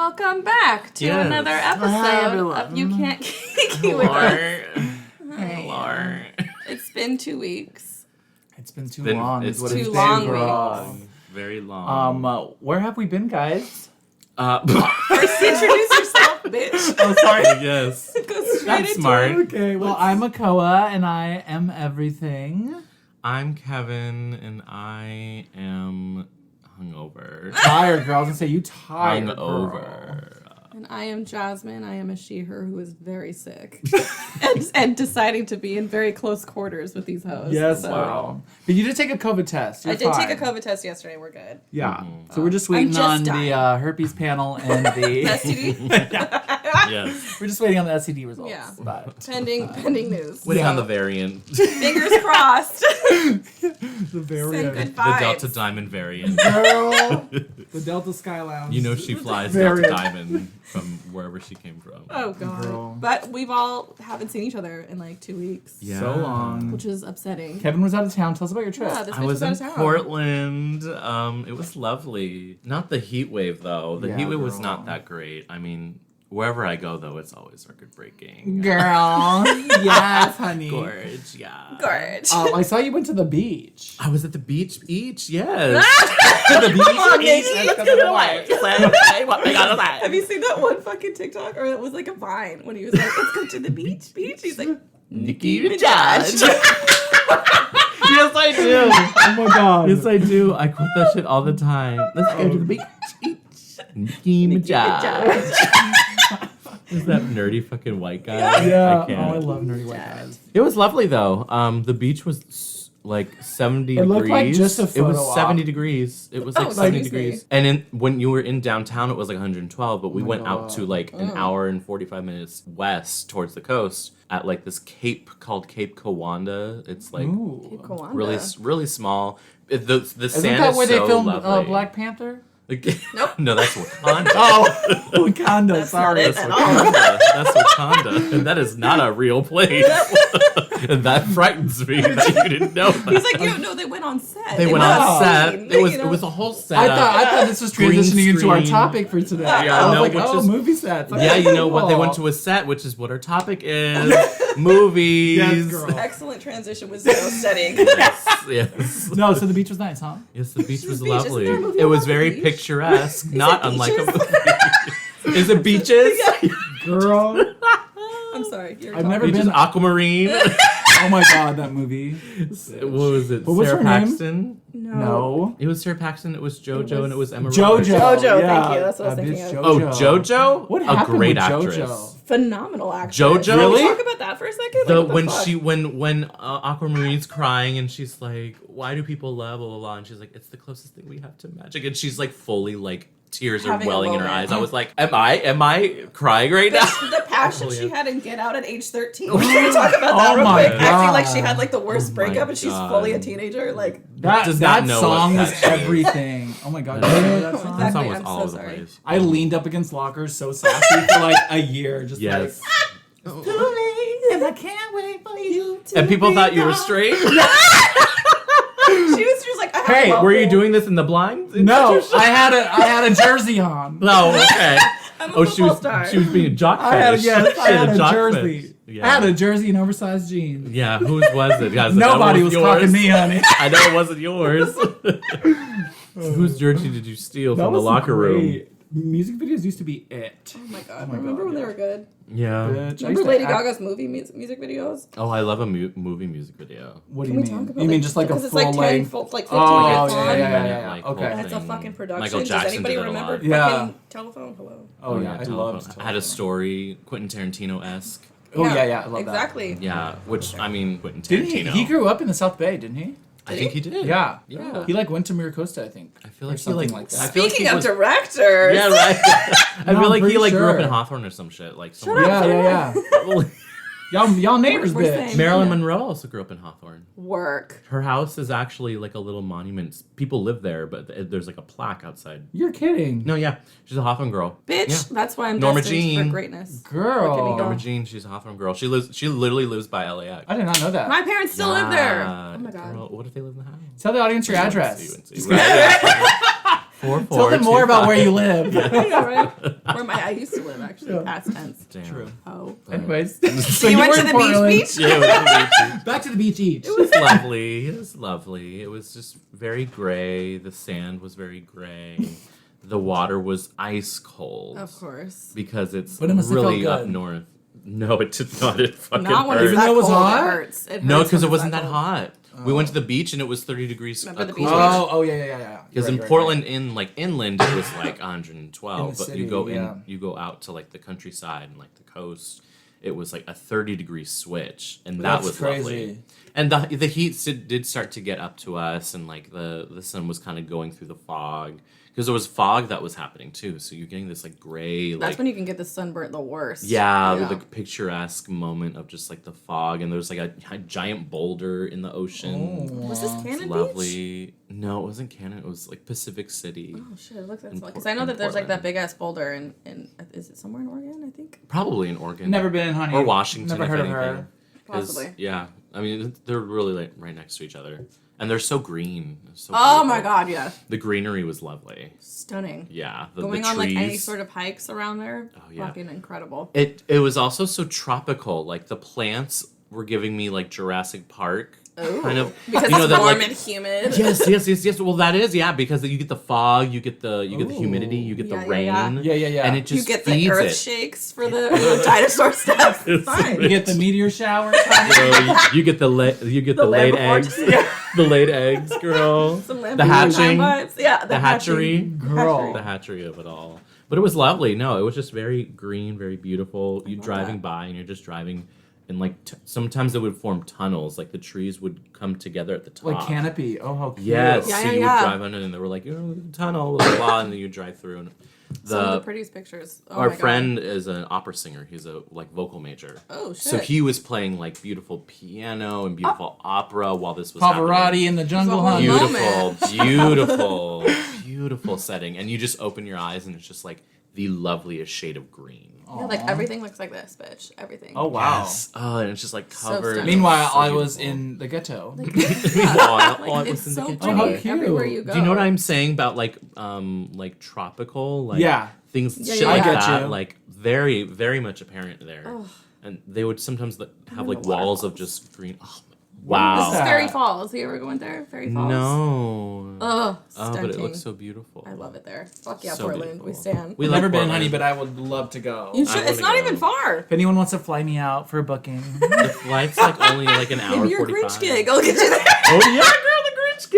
Welcome back to another episode of You Can't Kiki with Us. Hello. It's been 2 weeks. It's been too long. It's too long weeks. Very long. Where have we been, guys? First, introduce yourself, bitch. Oh, sorry. Yes. Go straight That's into smart. it. Okay, well, I'm Makoa, and I am everything. I'm Kevin, and I am hungover. Tired, girl. I was gonna say, you tired, Hungover. girl. And I am Jasmine. I am a she/her who is very sick and deciding to be in very close quarters with these hoes. Yes, so. wow. But you did take a COVID test. You're I did fine. take a COVID test yesterday. We're good. Yeah. So we're just waiting just on dying. the herpes panel and the... STD? Yes. We're just waiting on the STD results. Yeah. But Pending news. Waiting on So, the variant. fingers crossed. the Send variant. good The vibes. Delta Diamond variant. Girl, the Delta Sky Lounge. You know she flies Variant. Delta Diamond from wherever she came from. Oh god. Girl. But we've all haven't seen each other in like 2 weeks. Yeah. So long. Which is upsetting. Kevin was out of town. Tell us about your trip. Yeah, this I bitch was in out of town. Portland. It was lovely. Not the heat wave though. The Yeah, heat wave was girl. not that great. I mean, wherever I go though, it's always record breaking. Girl. Yes, honey. Gorge, yeah. Gorge. I saw you went to the beach. I was at the beach, yes. To the beach. on, Nikki. Let's go to the beach. Have you seen that one fucking TikTok? Or it was like a Vine when he was like, let's go to the beach. He's like, Nicki Minaj. Yes, I do. Oh my god. Yes, I do. I quote that shit all the time. Let's go to the beach. Nicki Minaj. Is that nerdy fucking white guy? Yeah. I can't. I love nerdy white guys. It was lovely though. The beach was like 70 It degrees. looked like just a It was photo op. 70 degrees. It was like Oh, 70 excuse me. degrees. And when you were in downtown, it was like 112. But we my went out God. to like an hour and 45 minutes west towards the coast at like this cape called Cape Kawanda. It's like Ooh. Kawanda. really small. The Isn't sand that is where so they filmed lovely. Black Panther? Nope. No, that's Wakanda. Oh, Wakanda. Sorry. not it. That's at all. Wakanda. That's Wakanda. And that is not a real place. And that frightens me that you didn't know that. He's like, no, they went on set. They went Wow. on set. scene, It was you know. it was a whole I setup. thought this was Green transitioning into our screen. topic for today. Yeah, I was no, like, which oh, is- movie sets. Yeah, you know what? They went to a set, which is what our topic is. Movies. Yes, girl. Excellent transition with zero setting. Yes. No, so the beach was nice, huh? Yes, the beach was beach. Isn't lovely. there a movie It was about the very beach? picturesque, not it unlike a beaches? movie. Is it beaches? Girl. I'm sorry. You're I've never Beaches, been. aquamarine. Oh my god, that movie. What was it? What was Sarah her name? Paxton? No. It was Sarah Paxton. It was JoJo, and it was Emma Jojo. Roberts. JoJo, yeah. thank you. That's what I was That thinking bitch of. Oh, JoJo? What A happened great with actress. JoJo? Phenomenal actress. JoJo? Can Really? we talk about that for a second? The Like, what when fuck? she when Aquamarine's crying and she's like, why do people love blah blah blah, and she's like, it's the closest thing we have to magic, and she's like fully like tears are Having a welling in her moment. eyes. I was like, am I crying right now? The passion Oh, yeah. she had in Get Out at age 13. Can we talk about that Oh real my quick? Acting like she God. had like the worst Oh my breakup and she's God. fully a teenager. Like, That Does not know song what was that is. everything. Oh my god. Do you remember that song? That song Exactly, was I'm all so over the sorry. place. I leaned up against lockers so sassy for like a year. Just Yes. like, too late, and I can't wait for you to And people be thought you were gone. straight. she was like, I have Hey, a Were you bubble. doing this in the blind? No, I had a jersey on. No, okay. I'm a Oh, she football was star. she was being a jock I had, fetish. yes, I She had a jock jersey. fetish. I Yeah. had a jersey and oversized jeans. Yeah, whose was it? Guys, Nobody was talking me, honey. I know it wasn't yours. Whose jersey did you steal That from the was locker room? great. Music videos used to be it. Oh my god. Oh my Remember God, when they yeah. were good? Yeah. Bitch, I Remember used to Lady act- Gaga's movie music videos? Oh, I love a movie music video. What do Can you we talk mean? about You mean just like a because it's full like 10 length? full, like 15 Oh, minutes yeah, long. yeah, yeah, 10-minute, yeah. like, Okay. whole And it's a thing. fucking production. Michael Does Jackson anybody did it a remember lot. Yeah. fucking Telephone? Hello. Oh yeah, I loved. Telephone. Had a story, Quentin Tarantino-esque. Oh yeah, I love exactly. Yeah, which, I mean, Quentin Didn't Tarantino. he grew up in the South Bay, didn't he? I think he did. Yeah. Yeah. He like went to Miracosta, I think. I feel Or like he something like like that. I feel like Speaking he of was- directors. Yeah, right. I No, feel I'm like he pretty like grew up sure. in Hawthorne or some shit. Like Shut up. Yeah. Y'all neighbors, We're bitch. saying- Marilyn Yeah. Monroe also grew up in Hawthorne. Work. Her house is actually like a little monument. People live there, but there's like a plaque outside. You're kidding. No, yeah, she's a Hawthorne girl. Bitch, Yeah. that's why I'm Norma destined Jean. for greatness. Girl. Look at me go. Norma Jean, she's a Hawthorne girl. She literally lives by LAX. I did not know that. My parents still live there. Yeah, Oh my god. Girl, what if they live in the house? Tell the audience your See, address. right, yeah. 444. them more about where you live. Yeah, right? Where I used to live, actually, past tense. Damn. True. Oh. Anyways. So you went were to in the Portland. beach? Yeah, it was amazing. Back to the beach each. It was lovely. It was lovely. It was just very gray. The sand was very gray. The water was ice cold. Of course. Because it's But it must have really felt up good. north. No, it did not. It fucking Not when hurt. it's Even that though it was cold, hot? it hurts. It No, hurts because when it it's wasn't that cold. hot. We went to the beach and it was 30 degrees. Remember the cooler. beach? Oh, yeah. Because Right, in right, Portland, inland, it was like 112. In the But city, you go yeah. you go out to like the countryside and like the coast. It was like a 30-degree switch, and that That's was crazy. lovely. And the heat did start to get up to us, and like the sun was kind of going through the fog. Because there was fog that was happening too, so you're getting this like gray, That's like when you can get the sunburnt the worst. yeah, the picturesque moment of just like the fog, and there was like a giant boulder in the ocean. Was this It's Cannon Beach? lovely. No, it wasn't Cannon. It was like Pacific City. Oh shit! It looks like In because I know in that there's like that Portland. big ass boulder in is it somewhere in Oregon? I think Probably in Oregon. Never been, honey. Or Washington. Never if heard of anything. her. 'Cause, Possibly. Yeah, I mean they're really like right next to each other, and they're so green. So Oh beautiful. my god! Yeah, The greenery was lovely. stunning. Yeah, Going the on like any trees. sort of hikes around there. Oh, yeah. Fucking incredible. It was also so tropical. Like the plants were giving me like Jurassic Park Ooh. kind of. Because you know, it's that, warm like- and humid. Yes. Well, that is because you get the fog, you get the humidity, you get the Yeah, rain. yeah, Yeah. And it You just get the feeds earth it. shakes for the dinosaur stuff. It's Fine. You get the meteor shower. You get the laid eggs, the laid eggs, girl. Some The Lamp of Time hatching, vibes. Yeah, the hatchery, Girl. the hatchery of it all. But it was lovely. No, it was just very green, very beautiful. You love driving that. by and you're just driving, and like sometimes it would form tunnels. Like the trees would come together at the top. Like canopy. Oh, how cute. Yes. Yeah, so yeah, you yeah. would drive under, and they were like, tunnel, blah, blah, and then you drive through. And Some of the prettiest pictures. Oh our my God. friend is an opera singer. He's a like vocal major. Oh shit. So he was playing like beautiful piano and beautiful opera while this was Pavarotti happening. in the jungle, There's a honey. whole Beautiful setting. And you just open your eyes and it's just like the loveliest shade of green. Yeah, like everything looks like this, bitch. Everything. Oh, wow. Yes. Oh, and it's just like So covered. stunning. Meanwhile, So I was beautiful. in the ghetto. Meanwhile, I Like, was it's in the so kitchen. pretty. Oh, how cute. Everywhere you go. Do you know what I'm saying about like tropical like Yeah. things Yeah, shit yeah, like yeah. I get that you. like very very much apparent there. Ugh. And they would sometimes have like the walls of waterfalls. just green. Oh, This wow. is that? Fairy Falls. You ever went there? Fairy Falls? No. Oh, Oh, stunning. but it looks so beautiful. I love it there. Fuck yeah, So Portland. We beautiful. stand. We I've love never been, Portland. honey, but I would love to go. You should, I it's wanna not go. even far. If anyone wants to fly me out for a booking. The flight's like only like an hour Maybe your 45. Grinch gig. I'll get you there. Oh yeah, girl, the Grinch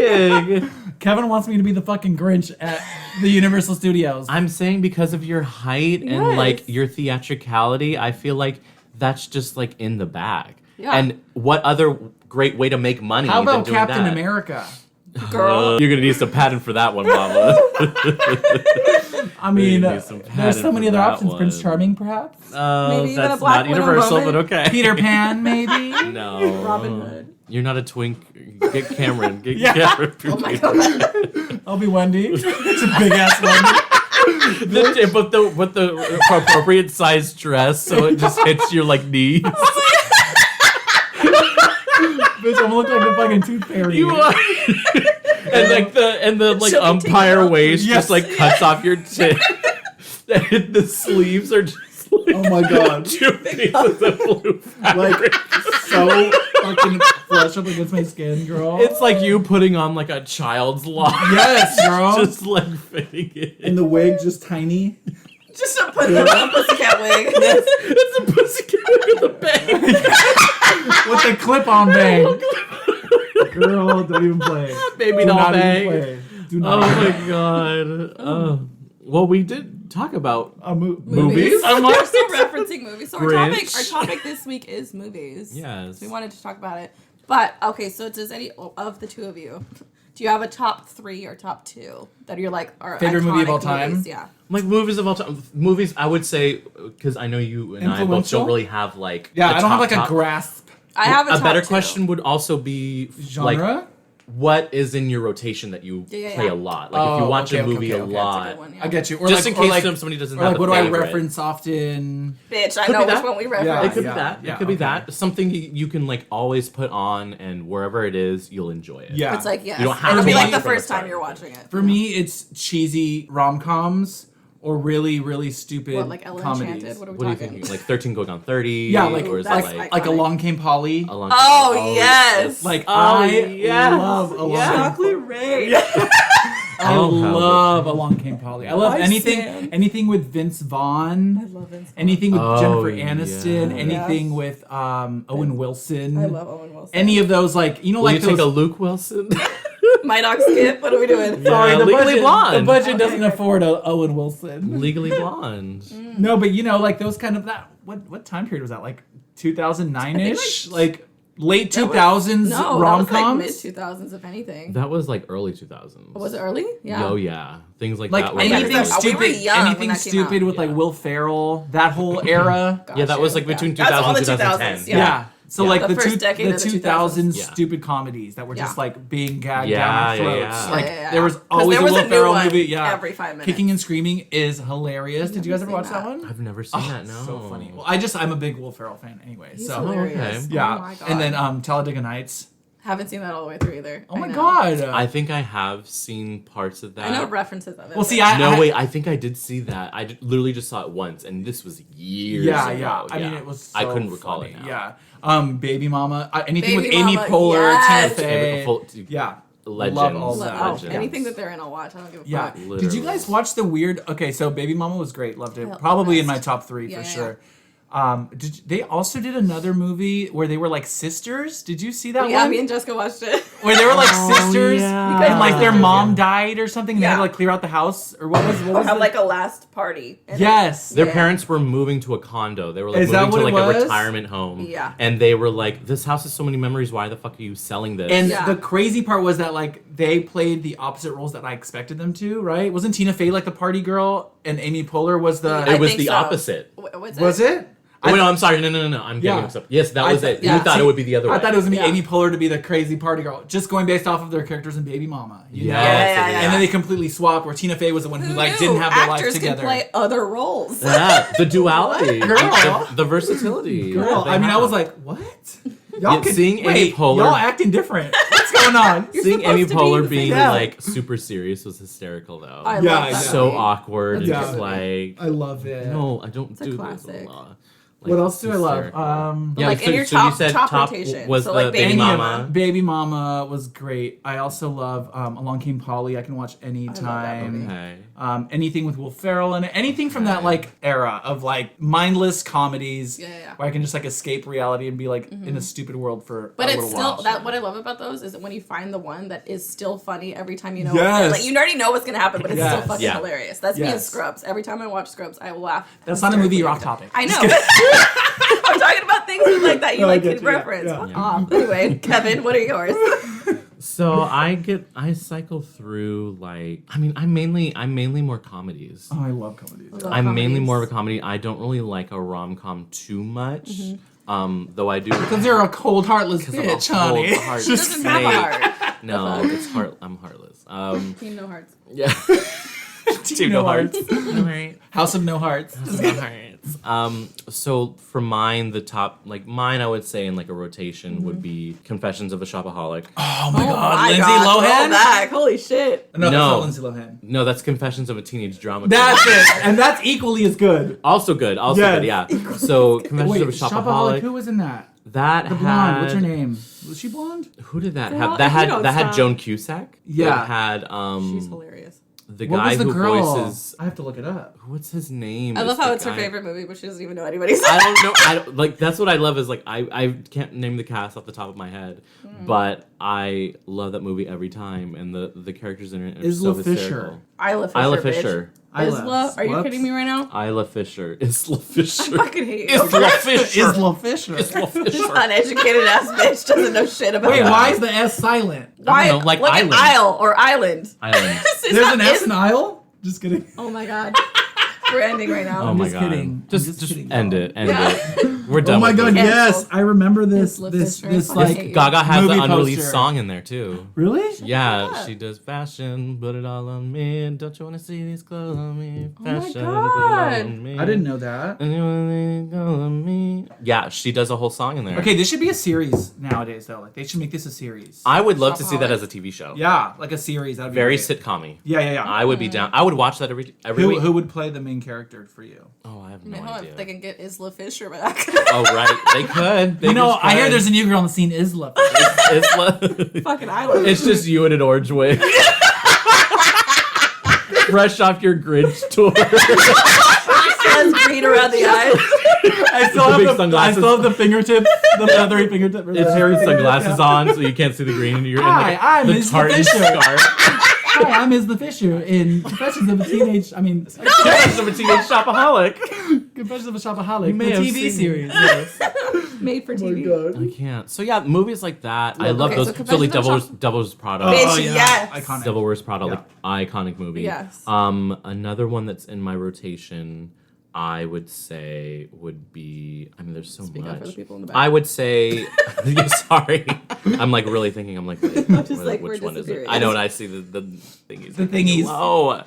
gig. Kevin wants me to be the fucking Grinch at the Universal Studios. I'm saying because of your height and Yes. like your theatricality, I feel like that's just like in the bag. Yeah. And what other great way to make money How than about doing Captain that? America? Girl. You're gonna need some patent for that one, Mama. I mean, need some there's padding so many for other that options. Prince one. Charming, perhaps? Maybe even a that's Black not Widow universal, moment. but okay. Peter Pan, maybe? No. Robin Hood. You're not a twink. Get Cameron. Get Yeah. Cameron. Oh my god. I'll be Wendy. It's a big ass Wendy. But the appropriate size dress, so it just hits your like knees. Bitch, I'm gonna look like the fucking Tooth Fairy. You are. and the like She'll be umpire taken off. waist Yes. just like cuts off your tit. And the sleeves are just like Oh my god. 2 pieces of blue fabric. Like, so fucking flush up against my skin, girl. It's like you putting on like a child's lock. Yes, girl. Just like fitting it. And the wig just tiny. Just to put the pussycat wig. It's a pussycat with a bang. With the clip-on bang. Girl, don't even play. Baby Do doll not bang. even play. Do Oh not. my god. Well, we did talk about Movies? movies. I'm still referencing movies. So Grinch. our topic this week is movies. Yes. We wanted to talk about it. But okay, so does any of the two of you, do you have a top 3 or top 2 that you're like are Favorite movie of iconic all time? movies? Yeah. Like movies of all time. Movies, I would say, because I know you and I both Influential? don't really have like. Yeah, a I don't have like top. a grasp. I have a A top better 2. question would also be Genre? what is in your rotation that you play a lot. Like if you watch a movie a lot. That's a good one, yeah. I get you. Or Just like, in case or like, somebody doesn't or have like a what do I favorite. reference often? Bitch, I Could know be which that. one we Yeah, reference. It could yeah, be that. yeah, It could be okay. that. Something you can like always put on, and wherever it is, you'll enjoy it. Yeah. It's like, yes. You don't have It'll to be watch like the it from the first time start. you're watching it. For me, it's cheesy rom-coms or really, really stupid What, like Ella comedies. Enchanted? What are we What are you talking? thinking? Like 13 Going on 30? Yeah, like or is it that's like like iconic. Along Came Polly. Along Oh, yes. Like Oh, I yes. love Along Yes. Came Chocolate Rain. I Oh, love Along Came Polly. I love I stand. anything with Vince Vaughn. I love Vince Vaughn. Anything with Oh, Jennifer Aniston. yeah. Anything with Owen Wilson. I love Owen Wilson. Any of those, like, you know, Will like you take those. a Luke Wilson? My Dog Skip. What are we doing? Sorry, the Legally budget, Blonde. the budget Okay. doesn't afford a Owen Wilson. Legally Blonde. No, but you know, like those kind of that. What time period was that? Like 2009-ish, I think, like late That was- 2000s No, rom that was like coms. mid 2000s, if anything. That was like early 2000s. Was it early? Yeah. Oh yeah, things like, Like that. were anything Yeah, 'cause we were stupid, young when anything that came stupid out. with like Yeah. Will Ferrell, that whole era. Yeah, that was like Gotcha. between Yeah. That's all 2000 the and 2010. 2000s, Yeah. So Yeah. like The the, first decade the of the 2000s Yeah. stupid comedies that were just Yeah. like being gagged Yeah, down our yeah, throats. yeah. Like Yeah. there was 'Cause always there a was Will a new Ferrell one movie. Yeah. every 5 minutes. Kicking and Screaming is hilarious. Did you guys ever seen watch that that. one? I've never seen Oh, that. No. so funny. Well, I'm a big Will Ferrell fan anyway. He's so hilarious. okay. yeah. Oh my God. And then Talladega Nights. Haven't seen that all the way through either. Oh my I know. god. I think I have seen parts of that. I know references of it. Well, see, but- I Wait. I think I did see that. literally just saw it once, and this was years yeah, ago. yeah. I mean, it was. So I couldn't recall funny. it now. Yeah. Baby Mama. Anything with Baby Amy Mama, Poehler, yes. Tina Fey. Yeah. Legends. Love all Love- that. oh, Legends. anything that they're in, I'll watch. I don't give a Yeah. fuck. Did you Literally. guys watch the weird? Okay, so Baby Mama was great. Loved it. I Probably in best. my top 3 Yeah, for yeah, sure. They also did another movie where they were like sisters. Did you see that Yeah, one? me and Jessica watched it. Where they were like Oh, sisters, yeah. and like their Yeah. mom died or something. And they had to Yeah. like clear out the house or what was Have the- like a last party. And yes. Their Yeah. parents were moving to a condo. They were like Is that moving to what like it a was? retirement home. Yeah. And they were like, "This house has so many memories. Why the fuck are you selling this?" And Yeah. the crazy part was that like they played the opposite roles that I expected them to. Right? Wasn't Tina Fey like the party girl and Amy Poehler was the? it I was think the so. opposite. What's Was it? Oh, no, I'm sorry. No. I'm getting Yeah. mixed up. Yes, that I was th- it. yeah. You thought it would be the other way. I thought it was gonna be Yeah. Amy Poehler to be the crazy party girl, just going based off of their characters in Baby Mama. You know? Yes, Yeah, it is. And then they completely swapped, where TinaEy was the one who like didn't have their life Actors together. can play other roles. Yeah, the duality, Girl. the versatility. Girl, that I they mean, I have. was like, what? Yeah, seeing Amy wait, Poehler- y'all acting different. What's going on? Seeing Amy supposed to be Poehler the being Yeah. like super serious was hysterical though. I Yeah, love yeah. that So movie. awkward That's and a just good like, I love it. no, I don't It's a do classic. this. What else do I love? hysterical. But, like, in your you top said rotation. was So, the like, Baby Baby Mama. Baby Mama was great. I also love Along Came Polly. I can watch anytime. Okay. Anything with Will Ferrell in it. Anything from that like era of like mindless comedies Yeah, yeah. where I can just like escape reality and be like in a stupid world for But a it's little still while. that what I love about those is that when you find the one that is still funny every time you know Yes. like you already know what's gonna happen, but it's Yes. still fucking Yeah. hilarious. That's me in Yes. Scrubs. Every time I watch Scrubs, I will laugh. That's not a movie you're hysterically off every topic. time. I know. Just I'm talking about things like that you No, I like get can you, yeah, reference. yeah. Fuck off. Anyway, Kevin, what are yours? So I cycle through like I'm mainly more comedies. Oh, I love comedies. Love I'm mainly comedies. more of a comedy. I don't really like a rom-com too much. Though I do Because you're a cold, heartless because I'm a bitch, honey. cold heart She doesn't have a snake. heart. No, it's heart. I'm heartless. Team No Hearts. Yeah. Team No Hearts. No heart. House of No Hearts. No hearts. So for mine, the top mine I would say in like a rotation would be Confessions of a Shopaholic. Oh my god, my Lindsay God, Lohan? throwback. Holy shit. No, that's No. not Lindsay Lohan. No, that's Confessions of a Teenage Drama. That's Queen. it. And that's equally as good. Also good. Also Yes. good. Yeah. So Confessions Wait, of a Shopaholic, Shopaholic. who was in that? That The had blonde, what's her name? Was she blonde? Who did that Girl, have? if That you had don't that had stop. Joan Cusack. Yeah. That had She's hilarious. the What guy was the who girl? voices. I have to look it up. What's his name? I love how the it's her guy- favorite movie, but she doesn't even know anybody's. I don't know. I don't, like that's what I love is like I can't name the cast off the top of my head, but I love that movie every time, and the characters in it are Isla so Fisher. hysterical. Isla Fisher. Isla bitch. Fisher. Isla? Are you Whoops. kidding me right now? Isla Fisher. Isla Fisher. I fucking hate you. Isla Fisher. Isla Fisher. Isla This Fisher. uneducated ass bitch doesn't know shit about Wait, that. why is the S silent? Why? I don't know, like an island. isle or island. Island. This is There's not- an S in aisle? Just kidding. Oh my god. We're ending right now. Oh my just god. kidding. Just kidding. end it. End Yeah. it. We're done. Oh my with god, this. yes, I remember this. Isla This Fisher. this I like hate you. Gaga has movie the unreleased poster. song in there too. Really? Yeah, that. she does fashion, put it all on me. Don't you wanna see these clothes on me? Oh my Fashion, put it God. all on me. I didn't know that. And you wanna go on me? Yeah, she does a whole song in there. Okay, this should be a series nowadays though. Like they should make this a series. I would love to see that Shopaholic. as a TV show. Yeah, like a series. That'd be Very great. sitcom-y. Yeah. I would be down. I would watch that every week. Who would play the main character for you? Oh, I have I no don't know idea. if they can get Isla Fisher back. Oh, right. They could. They You know, just I hear could. there's a new girl on the scene, Isla. Fucking island. It's just you in an orange wig. Fresh off your Grinch tour. Has green around the eyes. I The big sunglasses. still have the fingertips, the leathery fingertips. It's Harry sunglasses on, so you can't see the green. And you're Hi, in I'm the Miss tartan Fisher. scarf. Hi, I'm Isla Fisher in Confessions of a Teenage. Confessions of a Teenage Shopaholic. Confessions of a Shopaholic. You may The have TV seen- series. Yes. Made for TV. I can't. So yeah, movies like that. I love Okay, those. so So like Confessions of Devil's Prada. Bitch, yes. Iconic. Devil Wears Prada, like iconic movie. Yes. Another one that's in my rotation, I would say would be. I mean, there's so Speak up much. for the people in the back. I would say. Yeah, sorry, I'm like really thinking. I'm like, wait, just like, which we're one is it? disappearing. I know, and I see the thingies. The thingies. Oh,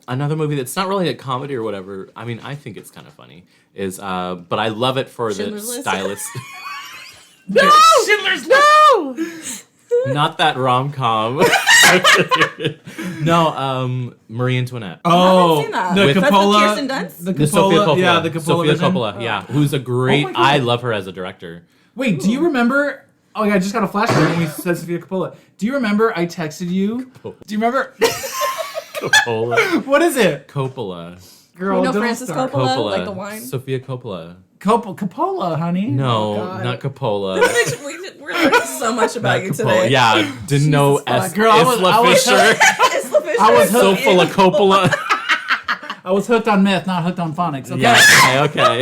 another movie that's not really a comedy or whatever. I mean, I think it's kind of funny. Is but I love it for Schindler's the List? stylist. No! Schindler's List! Not that rom com. No, Marie Antoinette. Oh, seen that. the With- That's Coppola. with Kirsten Dunst? The Sofia Coppola. Yeah, the Coppola. Sofia version. Coppola, yeah. Who's a great. Oh my God. I love her as a director. Wait, do you remember? Oh yeah, I just got a flashback when we said Sofia Coppola. Do you remember I texted you? Do you remember? Coppola. What is it? Coppola. Girl, You know don't Francis start. Coppola? Coppola. Like the wine? Sofia Coppola. Coppola, honey. No, God. not Coppola. We're learning so much about Not you Coppola. today. Yeah, didn't know Jesus fuck. S. Girl, I was- Isla I was- Fisher. Isla Fisher I was is So full of Coppola. I was hooked on meth, not hooked on phonics. Okay. Yeah, okay.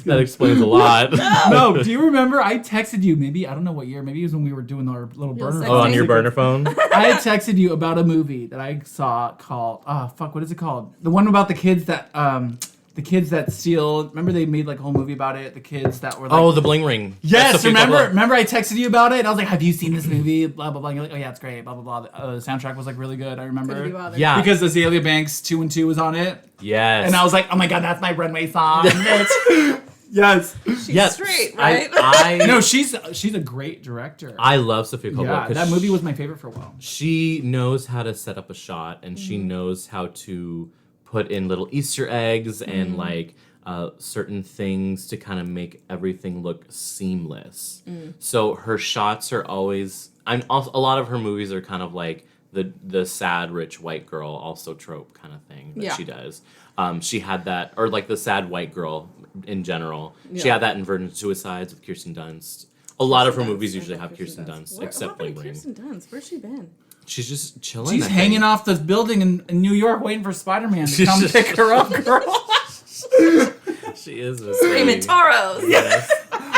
That explains a lot. No, do you remember I texted you? Maybe I don't know what year. Maybe it was when we were doing our little burner. sex Oh, on tape. your burner phone? I had texted you about a movie that I saw called what is it called? The one about the kids that steal. Remember they made like a whole movie about it. The kids that were like, Oh, The Bling Ring. That's yes, Sofia remember? Coppola. Remember I texted you about it, and I was like, "Have you seen this movie?" Blah blah blah. And you're like, "Oh yeah, it's great." Blah blah blah. The soundtrack was like really good. I Couldn't be remember bothered. Yeah. because Azalea Banks 2 and 2 was on it, Yes. and I was like, "Oh my god, that's my runway song." Yes. She's Yes. straight, right? I No, she's a great director. I love Sofia Coppola. Yeah, 'cause that movie was my favorite for a while. She knows how to set up a shot, and she knows how to put in little Easter eggs and like certain things to kind of make everything look seamless. So her shots are always. A lot of her movies are kind of like the sad rich white girl also trope kind of thing that Yeah. she does. She had that, or like the sad white girl in general. She Yeah. had that in Virgin Suicides with Kirsten Dunst. A lot of her Kirsten movies Dunst. usually I have love Kirsten Dunst, Where- except what Bling happened to Ring. Kirsten Dunst? Where's she been? She's just chilling. She's I hanging think. off this building in New York waiting for Spider-Man to She's come just- pick her up, girl. She is a Screaming sweetie. Toros. Yes.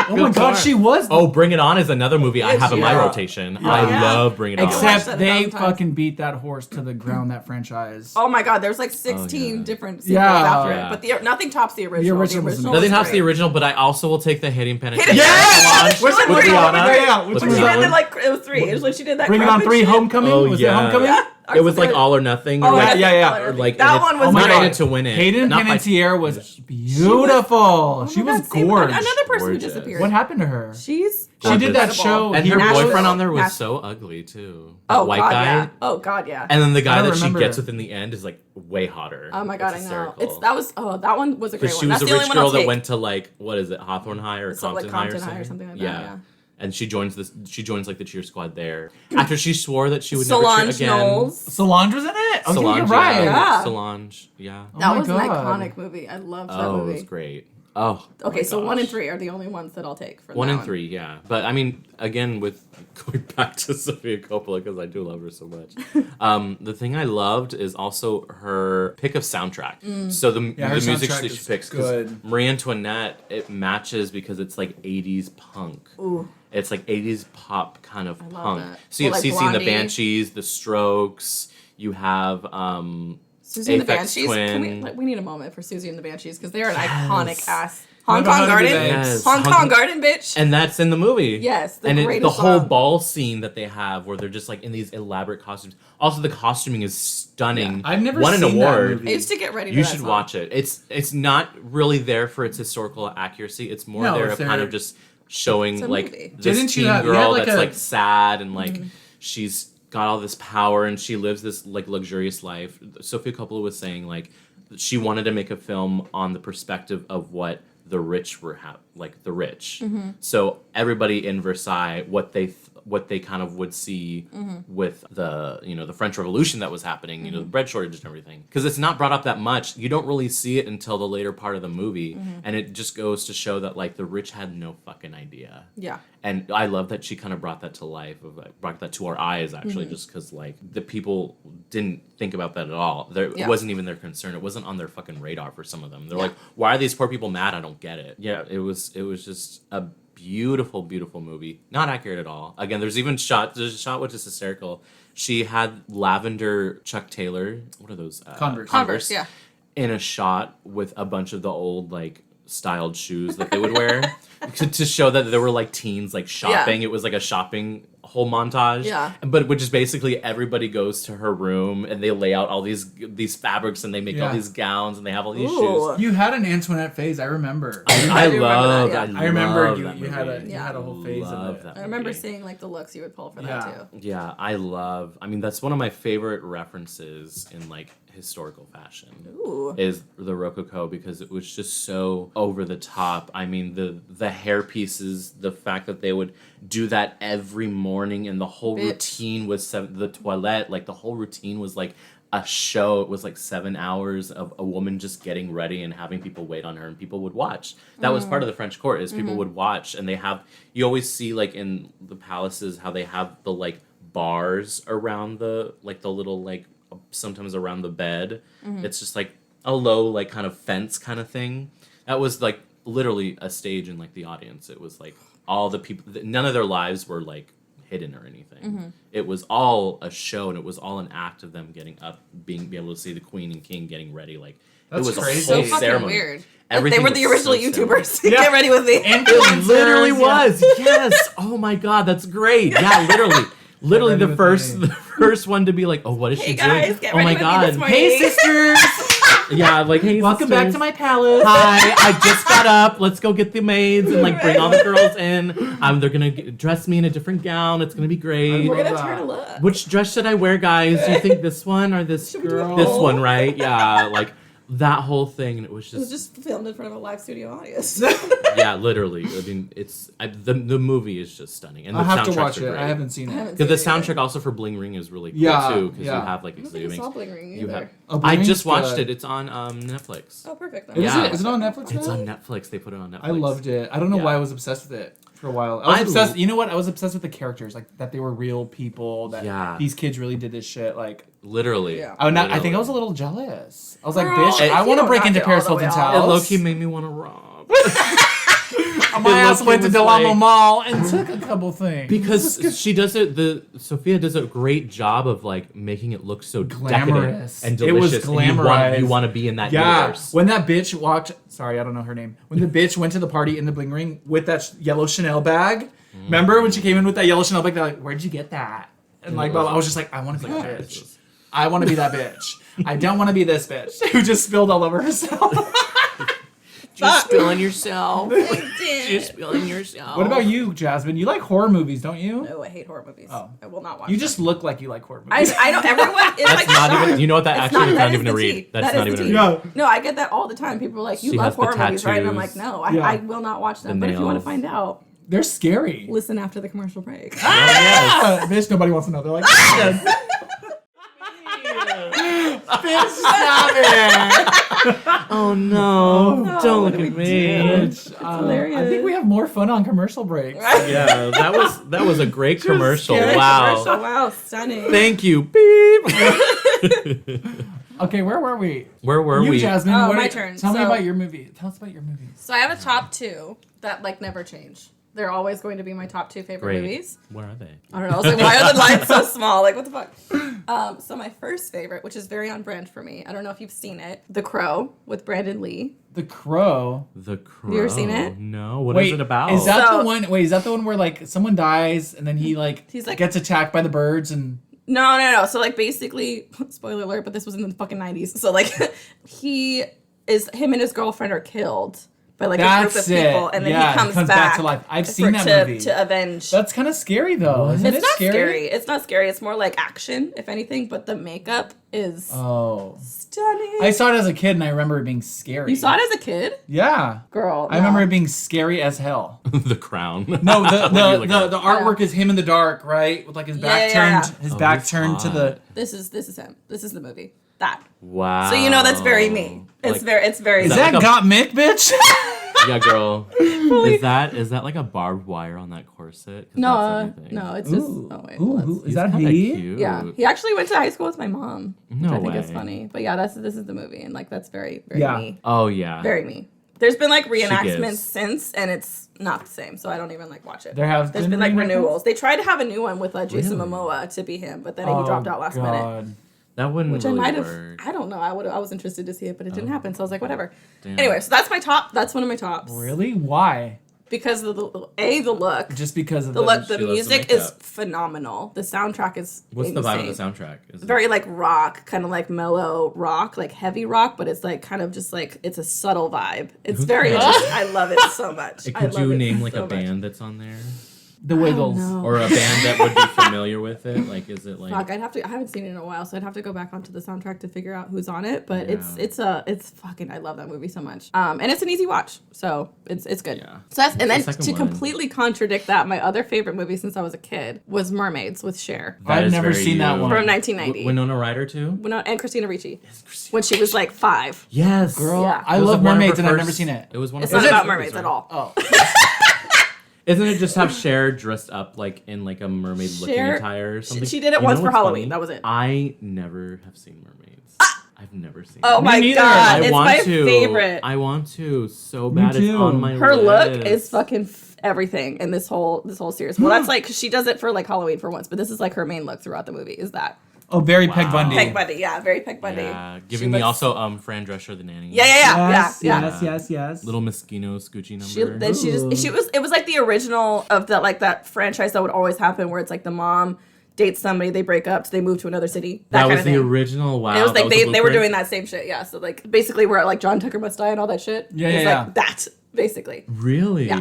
Oh my god, she was. Oh, Bring It On is another movie I have in my Yeah. rotation. I Yeah. love Bring It On. watched Except that a they thousand times. fucking beat that horse to the ground, that franchise. Oh my god, there's like 16 yeah. different sequels Yeah. after Yeah. it. But nothing tops the original. original was amazing. Nothing was tops the great. original, but I also will take the Hidden Penitentiary. Yes! With Which one was Rihanna. that? Yeah, which With one was She that did one? like it was 3. It was when she did that. Bring It On Crawford 3 shit. Homecoming? Oh, was yeah. it Homecoming? Yeah. It was like All or Nothing. Oh, or yeah, like, yeah, yeah. Or like that and one it's was not great. in it to win it. Hayden Not by- Panettiere was beautiful. She Oh my was God, same- gorgeous. Another person who Gorgeous. disappeared. What happened to her? She's She did that incredible. show. And her Nashville. boyfriend on there was Nashville. so ugly too. Oh That white god, guy. yeah. Oh god, yeah. And then the guy I don't that she remember. gets with in the end is like way hotter. Oh my god, It's I know. hysterical. That one was a great Because one. she was That's a the only rich one I'll girl that take. went to like what is it, Hawthorne High or So, like, Compton, Compton High or something like that, yeah. And she joins like the cheer squad there after she swore that she would Solange never cheer again. Knowles. Solange was in it? Okay, Solange, you're right. Yeah. Solange, yeah. That my was an God. iconic movie. I loved that Oh, it movie. was great. Oh. Okay, my so 1 gosh. and 3 are the only ones that I'll take for 1 that and one. 3, yeah. But I mean, again, with going back to Sofia Coppola because I do love her so much. The thing I loved is also her pick of soundtrack. So the Yeah, her music soundtrack that she is picks, 'cause good. Marie Antoinette, it matches because it's like 80s punk. Ooh. It's like 80s pop kind of love punk. that. So you Or have like CC and the Blondie. Banshees, the Strokes. You have Susie and the Aphex Banshees. Twin. We need a moment for Susie and the Banshees because they're an iconic ass How Hong Kong do Garden. they- Yes. Hong Kong Garden, bitch. And that's in the movie. Yes, the and the greatest whole song. ball scene that they have where they're just like in these elaborate costumes. Also, the costuming is stunning. Yeah. I've never won an seen that award. movie. I used to get ready. You to that should song. watch it. It's not really there for its historical accuracy. It's more No, there it's to kind there- of just showing It's a like movie. this Didn't you teen have- you had, girl like, that's a- like sad and like she's got all this power and she lives this like luxurious life. Sophia Coppola was saying like she wanted to make a film on the perspective of what the rich were like the rich. So everybody in Versailles, what they kind of would see with the the French Revolution that was happening, the bread shortage and everything. Because it's not brought up that much. You don't really see it until the later part of the movie, and it just goes to show that like the rich had no fucking idea. Yeah. And I love that she kind of brought that to life, brought that to our eyes, actually, just because, like, the people didn't think about that at all. It wasn't even their concern. It wasn't on their fucking radar for some of them. They're like, why are these poor people mad? I don't get it. Yeah, it was just a beautiful, beautiful movie. Not accurate at all. Again, there's a shot which is hysterical. She had lavender Chuck Taylor, what are those? Converse, yeah. In a shot with a bunch of the old, like, styled shoes that they would wear to show that there were like teens like shopping. Yeah. It was like a shopping whole montage. Yeah. But which is basically everybody goes to her room and they lay out all these fabrics and they make all these gowns and they have all these Ooh. shoes. You had an Antoinette phase. I remember. I do remember love that, yeah. I remember love you- that you had movie. a- you had a whole phase of Love it. that I remember movie. seeing like the looks you would pull for Yeah. that too. Yeah, I mean that's one of my favorite references in like historical fashion. Ooh. Is the Rococo because it was just so over the top. I mean the hair pieces, the fact that they would do that every morning and the whole routine was the toilette, like the whole routine was like a show. It was like 7 hours of a woman just getting ready and having people wait on her and people would watch. That was part of the French court is people would watch and you always see like in the palaces how they have the like bars around the little like sometimes around the bed. It's just like a low like kind of fence kind of thing. That was like literally a stage in like the audience. It was like all the people, none of their lives were like hidden or anything. It was all a show and it was all an act of them getting up, being able to see the queen and king getting ready. Like That's it was crazy. a So whole fucking ceremony. weird. Like, Everything they were the was so original YouTubers. ceremony. Get ready with me. It literally was. Yes. Oh my god, that's great. Yeah, literally ready the with first me. the first one to be like, oh, what is Hey she guys, doing? get Oh ready my with me god. this morning. Hey sisters. Yeah, like hey Welcome back sisters. to my palace. Hi, I just got up. Let's go get the maids and like bring all the girls in. They're gonna dress me in a different gown. It's gonna be great. We're gonna Love that. turtle up. Which dress should I wear, guys? Do you think this one or this Should we do girl? it This all? one, right? Yeah, like that whole thing, and it was It was just just filmed in front of a live studio audience. yeah, literally. I mean, the movie is just stunning, and the I have to soundtracks watch are it. great. I haven't seen it. Because the soundtrack also for Bling Ring is really cool Yeah, too. Because yeah. you have like I don't think I saw exhibits. Bling Ring You either. have. Oh, Bling I Ring's just watched good. it. It's on Netflix. Oh, perfect. Is Yeah. it on Netflix now? It's on Netflix. They put it on Netflix. I loved it. I don't know Yeah. why I was obsessed with it for a while. I was I obsessed. lo- You know what? I was obsessed with the characters, like that they were real people. That Yeah. these kids really did this shit. Like, Literally. Yeah. I think I was a little jealous. I was like, Girl, bitch, if I you want to don't break knock into it all Paris the way Hilton's out. It house. low-key made me want to rob. My ass low-key went to was Del Amo like- Mall and took a couple things. Because she does it, Sophia does a great job of like making it look so Glamorous. decadent and It was delicious. And glamorized. you want to be in that Yeah, universe. when that bitch walked. Sorry, I don't know her name. When the bitch went to the party in the Bling Ring with that yellow Chanel bag. Remember when she came in with that yellow Chanel bag? They're like, "Where'd you get that?" And like, I was just like, "I want to be that bitch. I want to be that bitch. I don't want to be this bitch who just spilled all over herself." Just spilling yourself. Just Just spilling yourself. What about you, Jasmine? You like horror movies, don't you? No, I hate horror movies. Oh. I will not watch You them. just look like you like horror movies. I don't. Everyone is That's like not shocked. even. You know what? That It's actually not- is that not is even a the read. tea. That's That not is even a the read. tea. Yeah. No, I get that all the time. People are like, "You She love has the horror movies, right?" And I'm like, tattoos, "No, Yeah. I will not watch them." the But if you want to nails. find out, They're scary. listen after the commercial break. Ah! Bitch, nobody wants to know. They're like, yes. Bitch, stop it. Oh no! No, Don't what look do at we me. Bitch, hilarious. I think we have more fun on commercial breaks. Yeah, that was a great commercial. scary Wow. Commercial, wow, stunning. Thank you. Beep. Okay, where were we? Where were You, we? Jasmine. Oh, what my are- turn. Tell me So- about your movie. Tell us about your movie. So I have a top two that like never change. They're always going to be my top 2 favorite Great. movies. Where are they? I don't know. I was like, why are the lines so small? Like, what the fuck? So my first favorite, which is very on brand for me, I don't know if you've seen it, The Crow with Brandon Lee. The Crow. The Crow. Have you ever seen it? No. What is it about? Is that So- the one? Wait, is that the one where like someone dies and then he's like gets attacked by the birds and? No. So like basically, spoiler alert, but this was in the fucking 90s. So like him and his girlfriend are killed by like a group of people, and then he comes back to life. I've seen that movie. To avenge. That's kind of scary though. Isn't It's it not scary? It's not scary. It's more like action, if anything. But the makeup is stunning. I saw it as a kid and I remember it being scary. You saw it as a kid, Yeah. girl. I remember it being scary as hell. The Crown. No, What the artwork is him in the dark, right? With like his back turned, his back he's turned to the. This is him. This is the movie. That. Wow. So you know that's very me. It's very. Is that that like a- got Mick, bitch? Yeah, girl. Is that like a barbed wire on that corset? 'Cause No, that's everything. no. It's just. Oh wait. hold on. Is that Kinda he? Cute. Yeah, he actually went to high school with my mom, which No I think is way. funny. But yeah, this is the movie, and like that's very Yeah. me, Oh yeah. very me. There's been like gives. reenactments since, and it's not the same, so I don't even like watch it. There's been like reenactments? renewals. They tried to have a new one with Jason Really? Momoa to be him, but then he dropped out last minute. God. That wouldn't Which really I might have. work. I don't know. I was interested to see it, but it didn't happen. So I was like, whatever. Damn. Anyway, so that's my top. That's one of my tops. Really? Why? Because of the look. Just because of The look. The She loves the music is makeup. phenomenal. The soundtrack is What's the vibe of the insane. soundtrack? Is it Very like rock, kind of like mellow rock, like heavy rock, but it's like kind of just like it's a subtle vibe. It's very cares? interesting. I love it so much. I Could love you it name like so a much. band that's on there, The Wiggles. know. or a band that would be familiar with it? Like, is it like? Fuck, I'd have to. I haven't seen it in a while, so I'd have to go back onto the soundtrack to figure out who's on it. But Yeah. it's fucking. I love that movie so much. And it's an easy watch, so it's good. Yeah. So that's and then The second to one. completely contradict that, my other favorite movie since I was a kid was Mermaids with Cher That I've is never very seen that you. one. from 1990. Winona Ryder too. And Christina Ricci when she was like 5. Yes, Girl, Yeah. I It was love one of her mermaids and I've first- never seen it. It was one. It's of not her about first mermaids movies, at right? all. Oh. Isn't it just have Cher dressed up like in like a mermaid looking Cher- attire or something? she did it You once know for what's Halloween. funny? That was it. I never have seen mermaids. I've never seen. Oh it. my neither. god, I it's want my to. favorite. I want to so bad. It's too. on my Her list. look is fucking everything in this whole series. Well, that's like 'cause she does it for like Halloween for once, but this is like her main look throughout the movie. Is that Oh, very Peg Wow. Bundy. Peg Bundy? Yeah, very Peg Bundy. Yeah, She giving me looks- also Fran Drescher the nanny. Yeah. Yes, Yeah. yes. Little Moschino Scoochie number. It was like the original of that franchise that would always happen where it's like the mom dates somebody, they break up, so they move to another city. that kind was of the thing. original. Wow. And it was like that they the were doing blueprint? that same shit. Yeah, so like basically where like John Tucker Must Die and all that shit. Yeah, It's yeah, like that basically. Really. Yeah.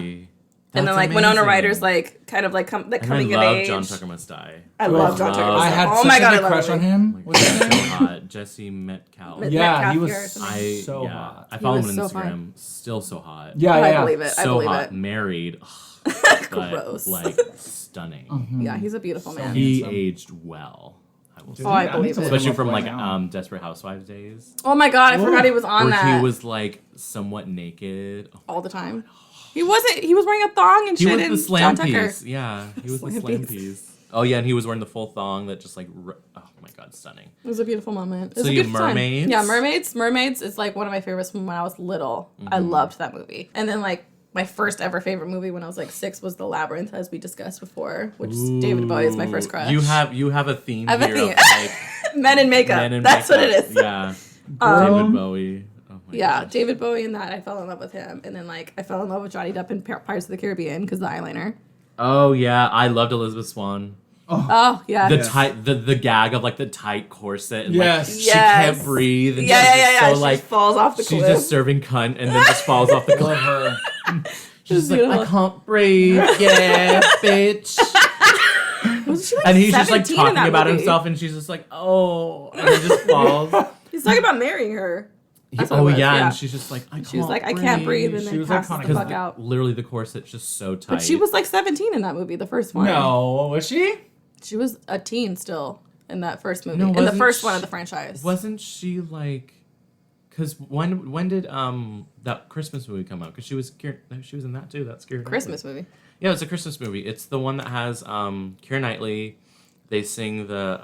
And then That's like Winona amazing. Ryder's like kind of like And coming I of love age. John Tucker Must Die. I love John Tucker Must I Die. had Oh such my a god, I big love crush that on movie. him. What's his So name? hot. Jesse Metcalf. Met- Yeah, Metcalf he was here or something. I so hot. I follow him was on so Instagram. fine. Still so hot. Yeah, Oh, yeah. I believe it. I So believe hot. it. Married. Ugh, but, Gross. like stunning. Yeah, he's a beautiful man. He handsome. aged well. I will say. Oh, I Dude, believe need to it. look Especially him up from right like now. Desperate Housewives days. Oh my god, I forgot he was on Where that he was like somewhat naked. Oh, all the time. He wasn't. He was wearing a thong and he shit. was in the John slam Tucker. piece. Yeah, he was the Slam slam piece. piece. Oh yeah, and he was wearing the full thong that just like oh my god, stunning. It was a beautiful moment. It was So a you beautiful time. Mermaids? Yeah, Mermaids is like one of my favorites from when I was little. I Mm-hmm. loved that movie. And then like my first ever favorite movie when I was like 6 was The Labyrinth, as we discussed before, which David Bowie is my first crush. You have a theme I have a here theme. of like Men in Makeup. men in That's what makeup. it is. Yeah, David Bowie. Oh my Yeah, gosh. David Bowie in that. I fell in love with him. And then like I fell in love with Johnny Depp in Pirates of the Caribbean because the eyeliner. Oh yeah, I loved Elizabeth Swann. Oh, yeah. The tight, the gag of like the tight corset and Yes. like she Yes. can't breathe and Yeah, she's yeah, just yeah. so She like just falls off the she's cliff. just serving cunt and then just falls off the cliff. Love her. She's like, beautiful. I can't breathe, yeah, bitch. Wasn't she, like, And he's just like 17 in talking that about movie? himself, and she's just like, oh, and he just falls. He's talking about marrying her. That's what it Oh was, yeah, and she's just like, She was like, I can't breathe, and She then was passes iconic. the fuck out. Literally, the corset's just so tight. But she was like 17 in that movie, the first one. No, was she? She was a teen still in that first movie. No, in the wasn't first one she- of the franchise. Wasn't she like? Because when did that Christmas movie come out? Because she was in that too. That's Kiera Knightley. Christmas movie. Yeah, it's a Christmas movie. It's the one that has Kiera Knightley. They sing the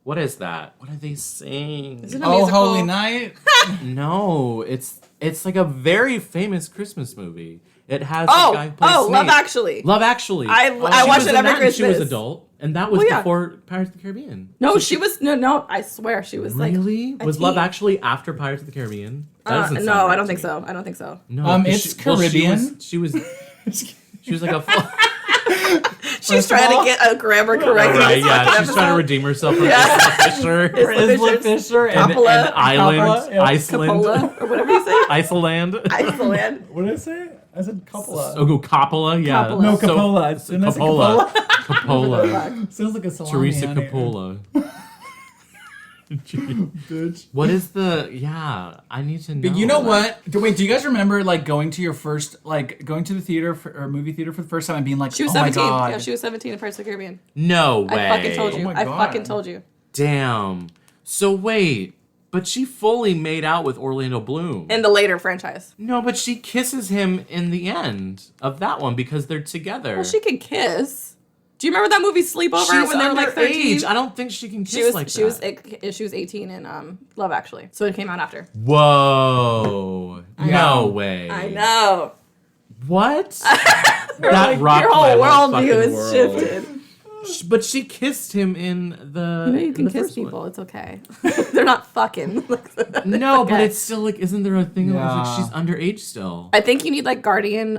what is that? What do they sing? Is it a Oh, musical? Holy Night. No, it's like a very famous Christmas movie. It has the guy who plays Snape. Love Actually. Love Actually. I watched it every Christmas. She was adult, and that was before Pirates of the Caribbean. No, she was no. I swear she was really? like. Was Love Actually after Pirates of the Caribbean? No, I don't think so. I don't think so. No, it's Caribbean. She was like a. She's trying to get a grammar correct. Right, yeah, she's trying to redeem herself from Isla Fisher and Island, Iceland, Coppola, or whatever you say. Iceland. What did I say? I said Coppola. Oh, Coppola, yeah. Coppola. No, Coppola. Coppola. Sounds like a salami. Teresa on it. Coppola. Bitch. What is I need to know. But you know what? Wait, do you guys remember like going to your first, like going to the theater or movie theater for the first time and being like, she was oh 17. my God. Yeah, she was 17 in Pirates of the Caribbean. No way. I fucking told you. Oh my I God. fucking told you. Damn. So wait, but she fully made out with Orlando Bloom. In the later franchise. No, but she kisses him in the end of that one because they're together. Well, she can kiss. Do you remember that movie Sleepover She's when they were like 13? I don't think she can kiss She was like she that. was 18 in Love Actually, so it came out after. Whoa! No way! I know. What? That rocked Your my whole whole worldview fucking is world. shifted. But she kissed him in the. You know you can kiss first people. one. It's okay. They're not fucking. No, okay. but it's still like, isn't there a thing Yeah. like she's underage still? I think you need like guardian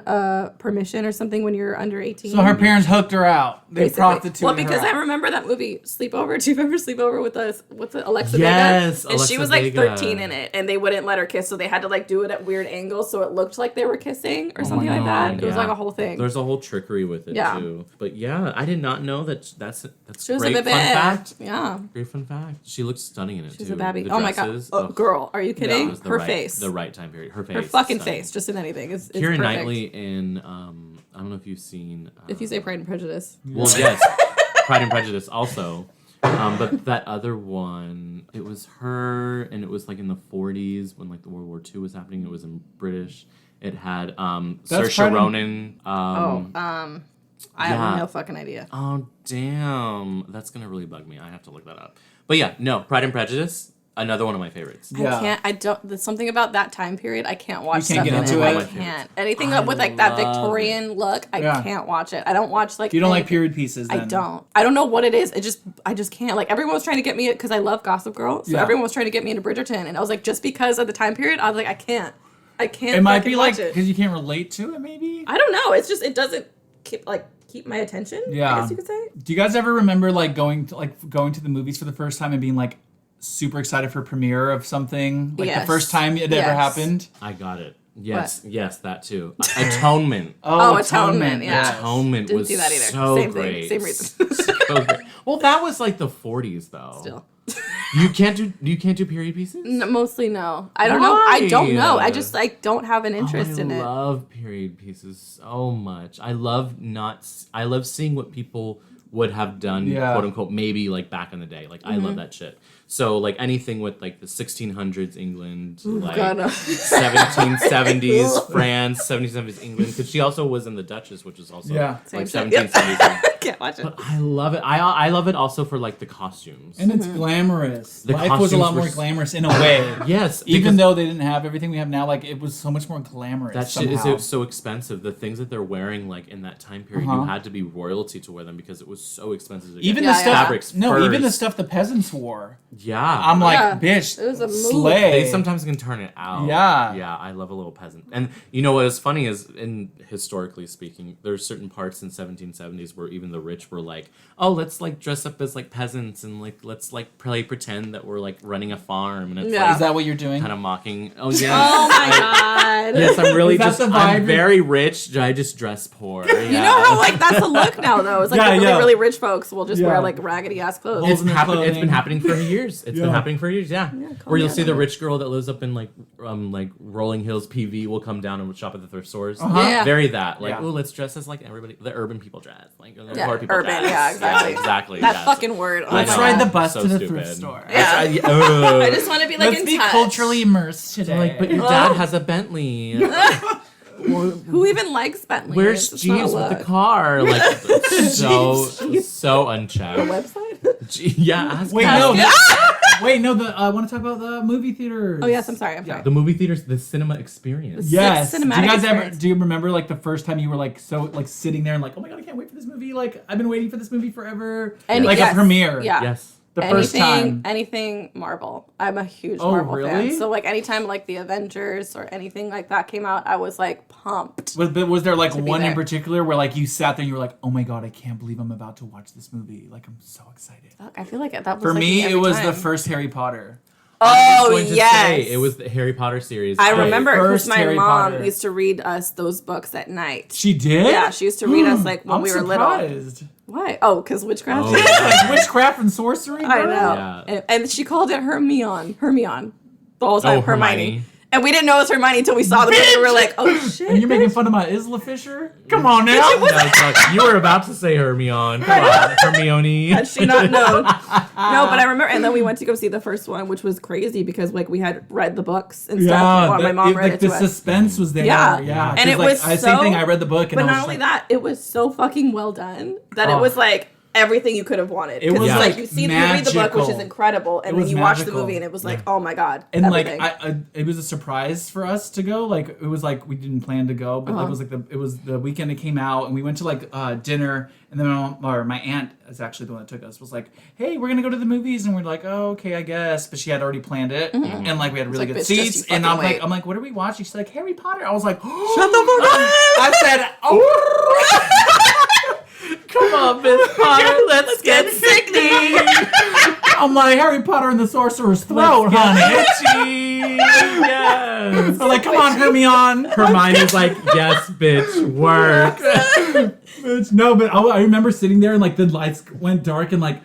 permission or something when you're under 18. So her parents hooked her out. They Basically. prostituted Well, because her I out. remember that movie Sleepover. Do you remember Sleepover with us? What's it? Alexa Yes, Vega? And she Alexa was like Vega. 13 in it, and they wouldn't let her kiss, so they had to like do it at weird angles, so it looked like they were kissing or something like that. It was like a whole thing. There's a whole trickery with it too. But yeah, I did not know that. That's She was great a fun fact. Yeah. Great fun fact. She looks stunning in it She's too. a babby. The Oh my god. dresses, Oh, girl, are you kidding? it was Her right, face. The right time period. Her face. Her fucking stunning. face, just in anything. It's Kiera perfect. Knightley in I don't know if you've seen. If you say Pride and Prejudice. Well, yes, Pride and Prejudice also. But that other one, it was her, and it was like in the 40s when like the World War II was happening. It was in British. It had Saoirse Ronan. I have no fucking idea. Oh damn, that's gonna really bug me. I have to look that up. But yeah, no, Pride and Prejudice, another one of my favorites. Yeah. I don't. There's something about that time period. I can't watch. You can't stuff get in into it. it? I can't. Anything I with like that love Victorian look, I Yeah. can't watch it. I don't watch like. You don't like anything. period pieces, then. I don't. I don't know what it is. I just can't. Like everyone was trying to get me because I love Gossip Girl. So Yeah. everyone was trying to get me into Bridgerton, and I was like, just because of the time period, I was like, I can't. It might be like watch it. because you can't relate to it, maybe. I don't know. It's just it doesn't keep my attention. Yeah. I guess you could say. Do you guys ever remember like going to the movies for the first time and being like super excited for premiere of something? Like the Yes. first time it ever Yes. happened? I got it. Yes, yes, that too. Atonement. Oh, Atonement, yeah. Atonement Didn't was see that either. so Same great. thing. Same reason. So great. Well, that was like the 40s though. Still. You can't do period pieces? Mostly no. I don't know. I don't know. I just don't have an interest in I it. love period pieces so much. I love seeing what people would have done, quote unquote, maybe like back in the day. Like I love that shit. So like anything with like the 1600s England, like God, no. 1770s France, 1770s England, because she also was in The Duchess, which is also like Same shit. 1770s. Can't watch it. But I love it. I love it also for like the costumes. And it's glamorous. The Life was a lot costumes more were glamorous in a way. Yes, Even though they didn't have everything we have now, like it was so much more glamorous. that shit somehow. is so expensive. The things that they're wearing, like in that time period, you had to be royalty to wear them because it was so expensive. To Even get the stuff. fabrics. No, furs. even the stuff the peasants wore. Yeah, I'm like, Yeah. bitch, It was a move. slay. they sometimes can turn it out. Yeah. Yeah, I love a little peasant. And you know what is funny is, in historically speaking, there's certain parts in 1770s where even the rich were like, oh, let's like dress up as like peasants and like let's like pretend that we're like running a farm, and it's Yeah. Is that what you're doing? kind of mocking. Oh yeah. Oh my god. Yes, I'm really Is that just. the I'm vibe? very rich. I just dress poor. You know how like that's the look now though. It's like the really, really rich folks will just Yeah. wear like raggedy ass clothes. Holes in their It's clothing. been happening for years. It's been Yeah. happening for years. Yeah. call Where me you'll out see on the it. rich girl that lives up in like Rolling Hills, PV, will come down and will shop at the thrift stores. Yeah. Very that. Like, Yeah. oh, let's dress as like everybody, the urban people dress. Like, the Yeah, poor people urban, dress. yeah, exactly. Exactly. That yes. fucking word. Oh I Let's know. ride the bus So to the stupid. thrift store. Yeah. Ugh. I just want to be like Let's in be touch. culturally immersed today. Like, but your dad has a Bentley. Who even likes Bentley? Where's It's not a Jeeves with the look. car? Like, so unchecked. The website? Yeah, ask Wait, Cass. no. Wait, no. I want to talk about the movie theaters. Oh yes, I'm sorry. The movie theaters, the cinema experience. Yes. Do you cinematic guys experience. do you remember like the first time you were like so like sitting there and like, oh my god, I can't wait for this movie. Like I've been waiting for this movie forever. And like a premiere. Yeah. Yes. The first time. Anything Marvel. I'm a huge Oh, Marvel really? fan. So like anytime like the Avengers or anything like that came out, I was like pumped. Was there like one in there. particular where like you sat there and you were like, oh my god, I can't believe I'm about to watch this movie. Like I'm so excited. Fuck, I feel like that was For like me, every it was time. the first Harry Potter. Oh Going to yes, say, it was the Harry Potter series. I remember because First my Harry mom Potter. used to read us those books at night. She did? Yeah, she used to read us like when I'm we were little. surprised. Why? Oh, because witchcraft. Oh, yeah. Like witchcraft and sorcery. I girl? know. Yeah. And she called it Hermione. The whole time, Oh, Hermione. Hermione. And we didn't know it was Hermione until we saw the movie. We were like, oh shit. And you're making fun of my Isla Fisher? Come on now. No, fuck, you were about to say Hermione. Come on, Hermione. Had she not known? No, but I remember, and then we went to go see the first one, which was crazy because like we had read the books and stuff. Or my mom read like it to the us. suspense was there. Yeah. Yeah. And 'Cause, it like, was same so- thing. I read the book, and But I was not just only like, that, it was so fucking well done that it Oh. was like everything you could have wanted. It was, Because like, you read the book, which is magical. incredible, and It then was you watch the magical. movie, and it was like, oh my god, and everything. like it was a surprise for us to go. Like it was like we didn't plan to go, but like, it was the weekend it came out, and we went to like dinner, and then my aunt is actually the one that took us. Was like, hey, we're gonna go to the movies, and we're like, oh, okay, I guess. But she had already planned it, and like we had really like, good bitch, just seats, you and fucking wait. I'm like, what are we watching? She's like, Harry Potter. I was like, Shut the fuck up! I said, oh. Come on, Miss Potter, let's get sickening. I'm like, Harry Potter and the Sorcerer's Throat, honey. Itchy. Yes. I'm like, come on, Hermione. Hermione's like, yes, bitch, work. Bitch, no, but I remember sitting there and like the lights went dark and like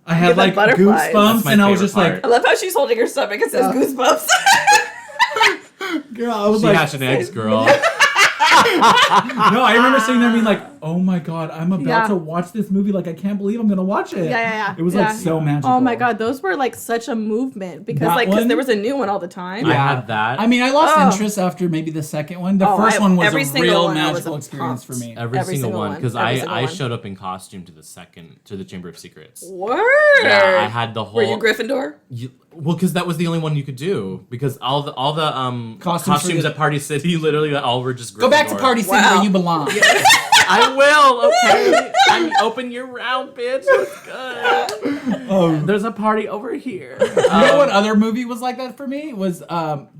I had had, like like, butterflies. goosebumps That's my and I was favorite just part. I love how she's holding her stomach. It says goosebumps. like, girl, I was She like, hatched an eggs, girl. no, I remember sitting there being like, oh my god, I'm about Yeah. to watch this movie. Like I can't believe I'm gonna watch it. Yeah. It was like so magical. Oh my god, those were like such a movement because That like because one? there was a new one all the time. I had that. I mean, I lost Oh. interest after maybe the second one. The Oh, first one was every a single real one I was magical experience for pumped. me. Every single single one, one. because Every single I one. showed up in costume to the Chamber of Secrets. Word. Yeah, I had the whole. Were you Gryffindor? Well, because that was the only one you could do. Because all the Costumes costumes for at Party City literally all were just. Go back to Gryffindor. Party City Wow. where you belong. I will. Okay, open your round, bitch. Let's go. Oh. There's a party over here. You know what other movie was like that for me? Was do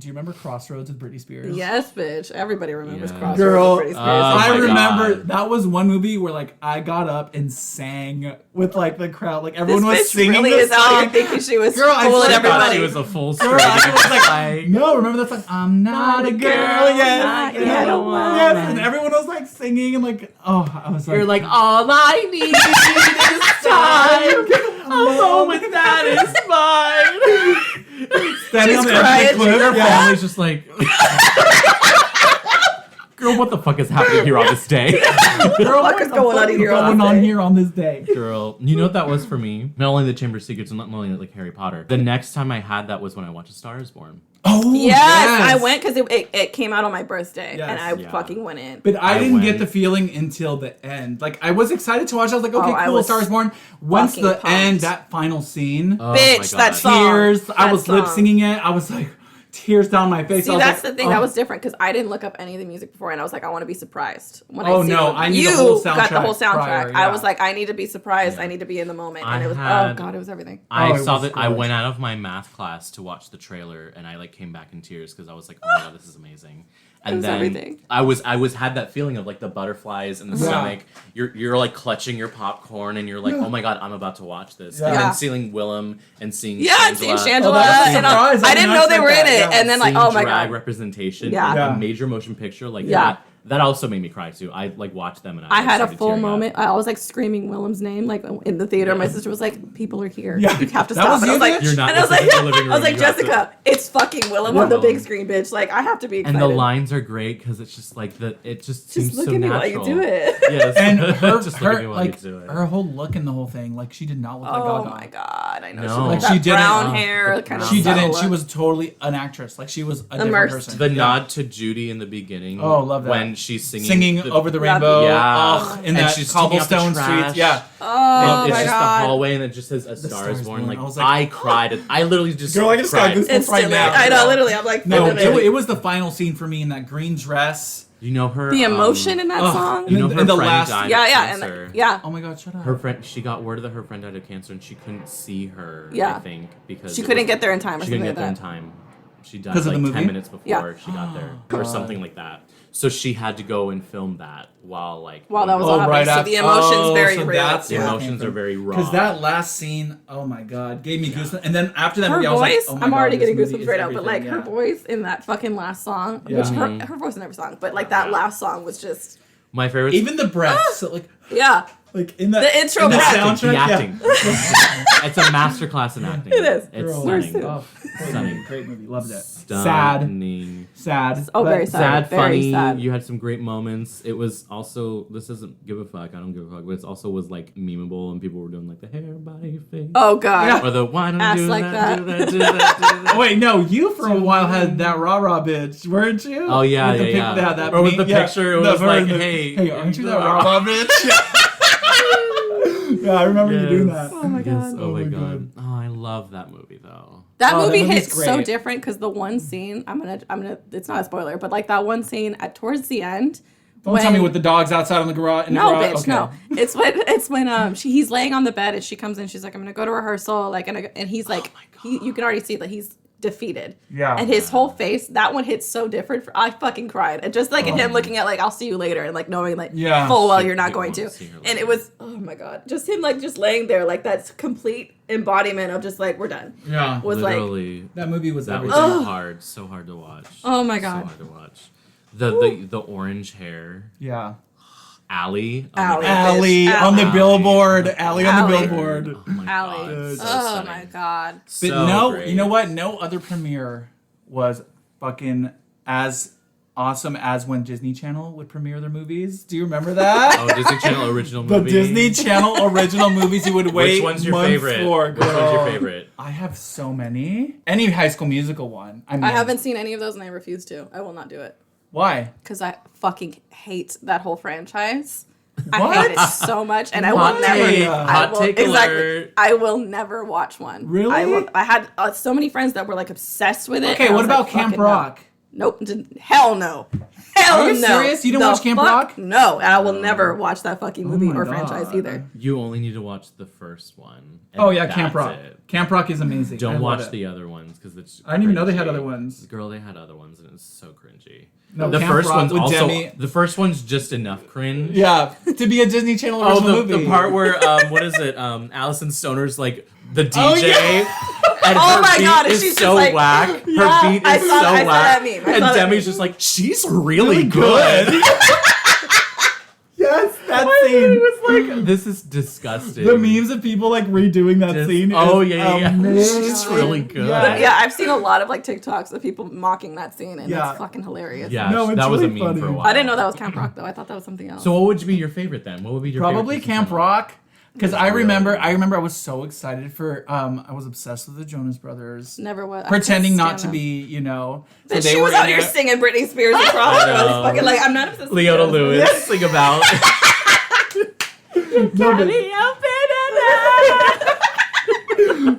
you remember Crossroads with Britney Spears? Yes, bitch. Everybody remembers Yeah. Crossroads. Girl, with Britney Spears. Oh I my remember God. that was one movie where like I got up and sang with like the crowd, like this everyone was bitch singing really this is out song. here thinking she was Girl, I fooling swear to God, everybody. She was a full Girl, straight. I was like, like, no, remember that song? I'm not a girl, yes, not yes, yet a woman. yes, and everyone was like singing and like, oh, I was like, you're like, all I need is time. A moment that is mine. standing She's on the edge crying. of the cliff. Her Yeah. family's just like, girl, what the fuck is happening here on this day? Girl, fuck what is the going fuck on is here on going this on day? here on this day? Girl, you know what that was for me? Not only the Chamber of Secrets, and not only like Harry Potter. The next time I had that was when I watched A Star Is Born. Oh, Yes, I went because it came out on my birthday, Yes. and I Yeah. fucking went in. But I I didn't get went. the feeling until the end. Like I was excited to watch. I was like, okay, Oh, I cool, was Star is Born. Once fucking the pumped. end, that final scene, Oh my Bitch, God. that song. tears. I That was lip song. singing it. I was like, tears down my face. I See, was that's like, the thing. oh. That was different because I didn't look up any of the music before, and I was like, I want to be surprised. When Oh, I see no, it. I need you the whole got the whole soundtrack soundtrack. prior, I yeah. was like, I need to be surprised. I need to be in the moment, and I it was had- oh god, it was everything. I it saw was that. I gorgeous. went out of my math class to watch the trailer, and I like came back in tears because I was like, "Oh my god, this is amazing!" And was then everything. I was had that feeling of like the butterflies in the Yeah. stomach. You're like clutching your popcorn, and you're like, "Oh my god, I'm about to watch this." Yeah. And Yeah. then seeing Willem and seeing Yeah, and seeing Shangela, Shangela, Oh, that was a and surprise. I I did didn't not know they expect were in that, it, yeah. and then like, seeing oh my drag god, representation, Yeah. in Yeah. a major motion picture like Yeah. that also made me cry too. I like watched them, and I had a started full tearing up. moment. I was like screaming Willem's name, like in the theater. My sister was like, "People are here. Yeah. You have to That stop." was And I was you, like, bitch? You're not and I was this like, is the living I was room, like, you have to- Jessica, it's fucking Willem on the Willem. big screen, bitch. Like, I have to be And excited. the lines are great because it's just like it just Just seems look so at me natural. while you do it. Yes. And her, just look at me her while like you do it. her whole look in the whole thing, like she did not look like Oh Gaga. my god, I know. No. She, Like, like, she that didn't- brown oh, hair, the kind of. She subtle didn't. She look. was totally an actress. Like she was a different Immersed. person. The Yeah. nod to Judy in the beginning. Oh, love that. When and she's singing over the rainbow. Yeah, in that she's cobblestone streets. Yeah. Oh and it's my just God. the hallway, and it just says "A Star Is Born." Like, was I cried. I literally just Girl, I just got cried. goosebumps right now. I know, literally. I'm like, No, literally. it was the final scene for me in that green dress. You know her. The emotion in that song. You know her And the friend last- died Yeah, of yeah, cancer. and yeah. Oh my God, shut up. Her friend, she got word that her friend died of cancer, and she couldn't see her. Yeah. I think because She couldn't get there in time or She something couldn't like get there in that. time. She died 'Cause of like the 10 movie? minutes before Yeah. she got there, or something like that. So she had to go and film that while that was Oh, happening. right So after. the emotion's very so real. that's the where it emotions came are from. very raw. Because that last scene, oh my God, gave me goosebumps. And then after that Her movie, I was like, voice, oh my I'm God, already this getting movie goosebumps is right now, but like everything, her voice in that fucking last song, Yeah. which her voice in every song, but like that last song was just, my favorite. Even the breath, so yeah. like in that The intro in the breath. acting, soundtrack, the yeah. acting. It's a masterclass in acting. It is. It's Girl, stunning. oh, Stunning. great movie, loved it. Stunning. Sad. Oh, but very sad. Sad, Very funny. sad. You had some great moments. It was also, this doesn't give a fuck. I don't give a fuck. But it also was like memeable, and people were doing like the hair, body, face. Oh God. Yeah. Or the why don't Ass do like that, that. do that, do that, do that. Oh, wait, no, you for a while had that rah-rah bitch, weren't you? Oh, yeah, With the yeah, yeah. That Or with meme- the picture, it was like, hey, aren't you that rah-rah bitch? Yeah, I remember you doing that. Oh my God. Yes, oh my my god. Oh, I love that movie though. That Oh, that movie movie's hits so great. different because the one scene, I'm gonna, it's not a spoiler, but like that one scene towards the end. Don't tell me with the dogs outside on the garage. No, garage. bitch, Okay. no. It's when he's laying on the bed and she comes in. She's like, I'm gonna go to rehearsal. Like, and he's like, you can already see that he's defeated. Yeah. And his whole face, that one hits so different. I fucking cried. And just like in him looking at like, I'll see you later, and like knowing like Yeah. full well She you're not didn't going want to to. see her And later. it was, oh my God, just him like just laying there like that's complete embodiment of just like we're done. Yeah. Was like, Literally, That movie was that was everything. so hard to watch. oh my So God. hard to watch. The orange hair, Yeah. Allie. Allie. Allie bitch. on the Allie. billboard. Allie on the Allie. billboard. Oh my Allie. god. So Oh stunning. my God. But So no, great. you know what? No other premiere was fucking as awesome as when Disney Channel would premiere their movies. Do you remember that? Oh, Disney Channel original The movie. Disney Channel original movies you would wait Which one's your months favorite? for. Which one's girl. your favorite? I have so many. Any High School Musical one. I mean, I haven't seen any of those and I refuse to. I will not do it. Why? Because I fucking hate that whole franchise. What? I hate it so much, and I will Hot never. take. I Hot will, take exactly. alert. I will never watch one. Really? I had so many friends that were like obsessed with it. Okay, and I what was about like, Camp fucking no. Rock? Nope. Hell no. Hell Are you no. serious? You didn't watch Camp Rock? No, and I will never watch that fucking movie my or God. franchise either. You only need to watch the first one. and Oh yeah, Camp that's Rock. it. Camp Rock is amazing. I Don't love watch it. the other ones because it's. I didn't even know they had cringy. other ones. Girl, they had other ones and it's so cringy. No, the Camp first Rock one's with also. Demi. The first one's just enough cringe. Yeah, to be a Disney Channel Oh, original movie. the part where what is it? Allison Stoner's like the DJ, Oh, yeah. and Oh her my beat God, and is she's so just like- whack. Her Yeah, beat I is saw so that whack, meme. I and saw that Demi's meme. just like, she's really good. Yes, that It scene. was like, this is disgusting. The memes of people like redoing that Just- scene. oh, is yeah, yeah. amazing. She's really good. Yeah. Yeah, I've seen a lot of like TikToks of people mocking that scene, and Yeah. it's fucking hilarious. Yeah, No, it's that was a really meme funny. for a while. I didn't know that was Camp Rock though. I thought that was something else. So what would be your favorite then? What would be your Probably favorite Disney Camp Channel? Rock. Because I Really? remember I was so excited for I was obsessed with the Jonas Brothers. Never was. I Pretending couldn't not stand to them. be, you know. But she was in out here it. singing Britney Spears across. I I was know. fucking like, I'm not obsessed with Leona Jonas Lewis Brothers. sing about. No, but-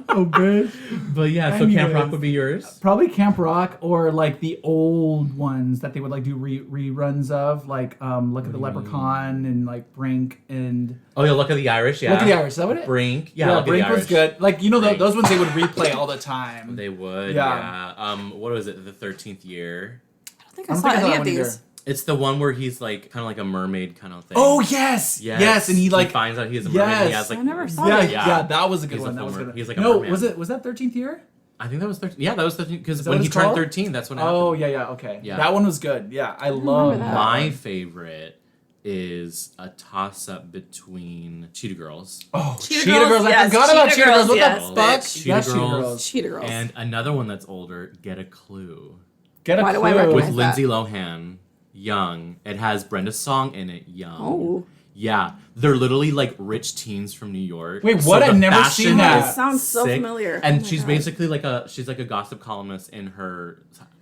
oh, bitch. But yeah, so Camp Anyways. Rock would be yours. Probably Camp Rock or like the old ones that they would like do reruns of, like Look at the Leprechaun and like Brink and Oh yeah, Look at the Irish. Yeah, Look at the Irish. Is that what it? Brink. Yeah, Yeah, Look Brink at the was Irish. good. Like you know Brink. those ones they would replay all the time. They would. Yeah. Yeah. What was it? The 13th Year. I don't think I I don't saw think I saw any that of one either. these. It's the one where he's like kind of like a mermaid kind of thing. Oh yes, yes, and he like finds out he is a mermaid. And he yes. has like I never saw yeah, that. yeah, that was a good He's a one. That full was mer- good. he's like a no, merman. was that 13th year? I think that was 13. Yeah, that was 13 because Is that when what he it's turned called? 13, that's when it happened. Oh yeah, okay. Yeah. That one was good. Yeah, I remember love that. My favorite is a toss up between Cheetah Girls. Oh, Cheetah Cheetah Girls, Girls. I yes, forgot about Cheetah Cheetah Girls. Girls, What yes, the fuck? bitch. Cheetah That's Girls. Cheetah Girls. And another one that's older, Get a Clue. Get a Why do I clue. recognize With that? Lindsay Lohan, Young. It has Brenda's song in it, Young. Oh. Yeah, they're literally like rich teens from New York. Wait, what? the I've never fashion seen that. is Sounds so sick. familiar. And Oh my she's God. basically like she's like a gossip columnist in her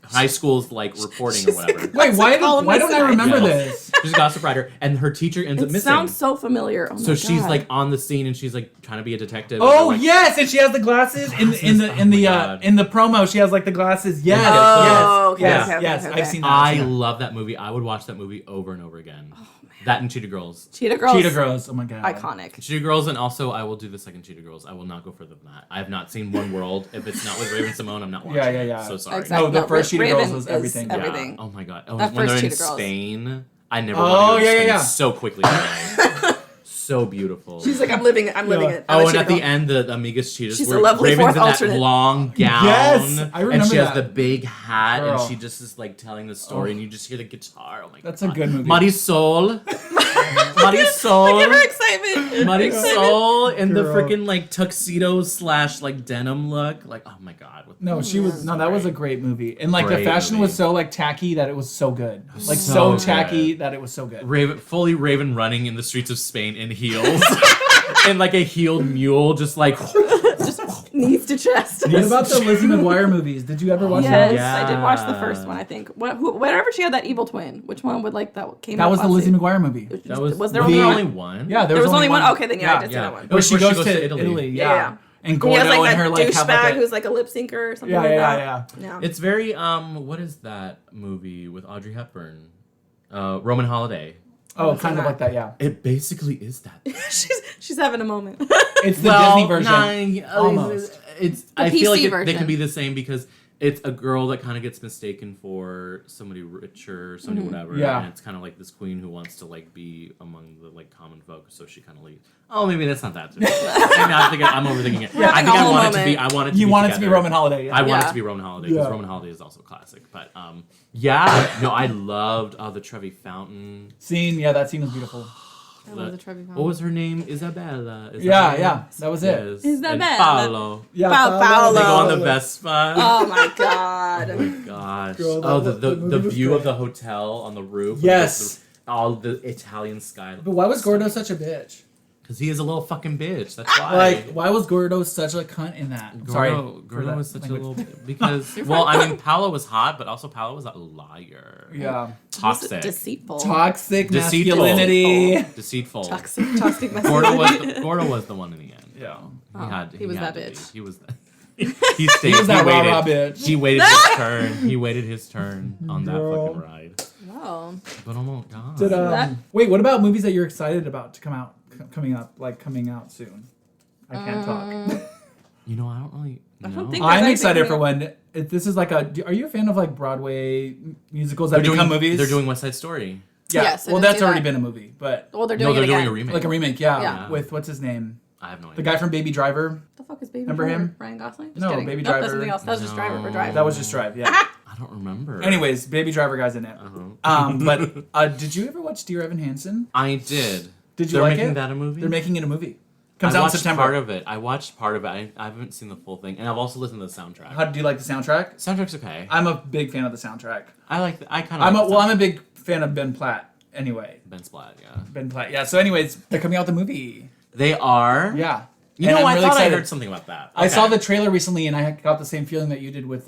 high school's like reporting or whatever. Wait, why don't I remember this? She's a gossip writer, and her teacher ends up missing. Sounds so familiar. Oh my God. She's like on the scene, and she's like trying to be a detective. Oh like, yes, and she has the glasses in the promo. She has like the glasses. Yes, yes. I've seen that. I love that movie. I would watch that movie over and over again. Oh, man. That and Cheetah Girls. Cheetah Girls. Oh my God. Iconic. Cheetah Girls, and also I will do the second Cheetah Girls. I will not go further than that. I have not seen One World. If it's not with Raven Simone, I'm not watching it. So sorry. Exactly. No, the first Cheetah Raven Girls was everything. Yeah. Oh my God. Oh, that when they're in Cheetah Girls. Spain, I never want to go to Spain so quickly. So beautiful. She's like, I'm living it. Oh, and at the end, the Amigas cheaters. She's a lovely Raven's fourth in that alternate. long gown. Yes, I remember and she has that. the big hat, Girl. and she just is like telling the story, and you just hear the guitar. Oh my God. That's a good movie. Marisol. Marisol. Look at her excitement. Marisol in the Girl. freaking like tuxedo / like denim look. Like, oh my God. No, that was a great movie. And like Great the fashion movie. was so like tacky that it was so good. Like So so tacky good. that it was so good. Raven running in the streets of Spain in heels. And like a heeled mule, just like Knees to chest. What about the Lizzie McGuire movies? Did you ever watch Yes, those? Yeah. I did watch the first one. I think. Whenever she had that evil twin, which one would like that came? That out was the last Lizzie year? McGuire movie. that was there the only only one? one. Yeah, There was only one. Okay, then yeah, I did see Yeah. that one. Where she goes goes to to Italy. Italy. Yeah. And He Gordo has like and that her like have douchebag like who's like a lip syncer or something. yeah, like yeah, that. yeah. It's very what is that movie with Audrey Hepburn? Roman Holiday. Oh, kind of like that, yeah. It basically is that. she's having a moment. It's the Disney version. Almost. I PC feel like they version. can be the same because it's a girl that kind of gets mistaken for somebody richer, somebody whatever. Yeah. And it's kind of like this queen who wants to like be among the like common folk, so she kind of leaves. Oh, maybe that's not that. Maybe I'm overthinking it. Yeah, I think I want it to be. I want it to You be want it to be together. Roman Holiday. Yeah. I want it Yeah. to be Roman Holiday because Yeah. Roman Holiday is also classic. But yeah, no, I loved the Trevi Fountain. Scene, yeah, that scene was beautiful. I love the Trevi Fountain. What was her name? Isabella. Yeah, that was it. Yes. Isabella. And Paolo. Yeah, Paolo. They go on the Vespa. Oh my God. Oh my gosh. Girl, the movie was view great. of the hotel on the roof. Yes. All the Italian sky. But why was Gordo such a bitch? Because he is a little fucking bitch. That's why. Like, why was Gordo such a cunt in that? I'm sorry. for Gordo that was such language. a little because well, I mean, Paolo was hot, but also Paolo was a liar. Yeah. Toxic. Deceitful. Toxic Deceitful. masculinity. Deceitful. Toxic Gordo masculinity. Gordo was the one in the end. Yeah. He was had that to be. bitch. He was that. He stayed. He was that waited. rah-rah bitch. He waited his turn. He waited his turn on that Girl. fucking ride. Wow. But oh my God. Did, That- wait, what about movies that you're excited about to coming out soon? I can't talk. You know, I don't really. I know. don't think- I'm anything excited for coming when this is like are you a fan of like Broadway musicals that They're become doing movies? They're doing West Side Story. Yeah. Yes, I well, did that's see already that. been a movie, but Well, they're No, doing they're it doing again. a remake. like a remake, yeah, Yeah. with what's his name? I have no idea. The guy from Baby Driver. The fuck is Baby Remember Driver? him? Ryan Gosling? Just No, kidding. Baby Nope, that's Driver. something else. That was just Driver or Drive. That was just Drive, yeah. I don't remember. Anyways, Baby Driver guy's in it. But did you ever watch Dear Evan Hansen? I did. Did you They're like making it? that a movie? They're making it a movie. Comes I out in watched September. part of it. I watched part of it. I haven't seen the full thing, and I've also listened to the soundtrack. How do you like the soundtrack? Soundtrack's okay. I'm a big fan of the soundtrack. I like. I kind of. I'm a big fan of Ben Platt. Anyway, Ben Splat. Yeah. Ben Platt. Yeah. So, anyways, they're coming out with the movie. They are. Yeah. You And know, I'm I really thought I excited. heard something about that. I Okay. saw the trailer recently, and I got the same feeling that you did with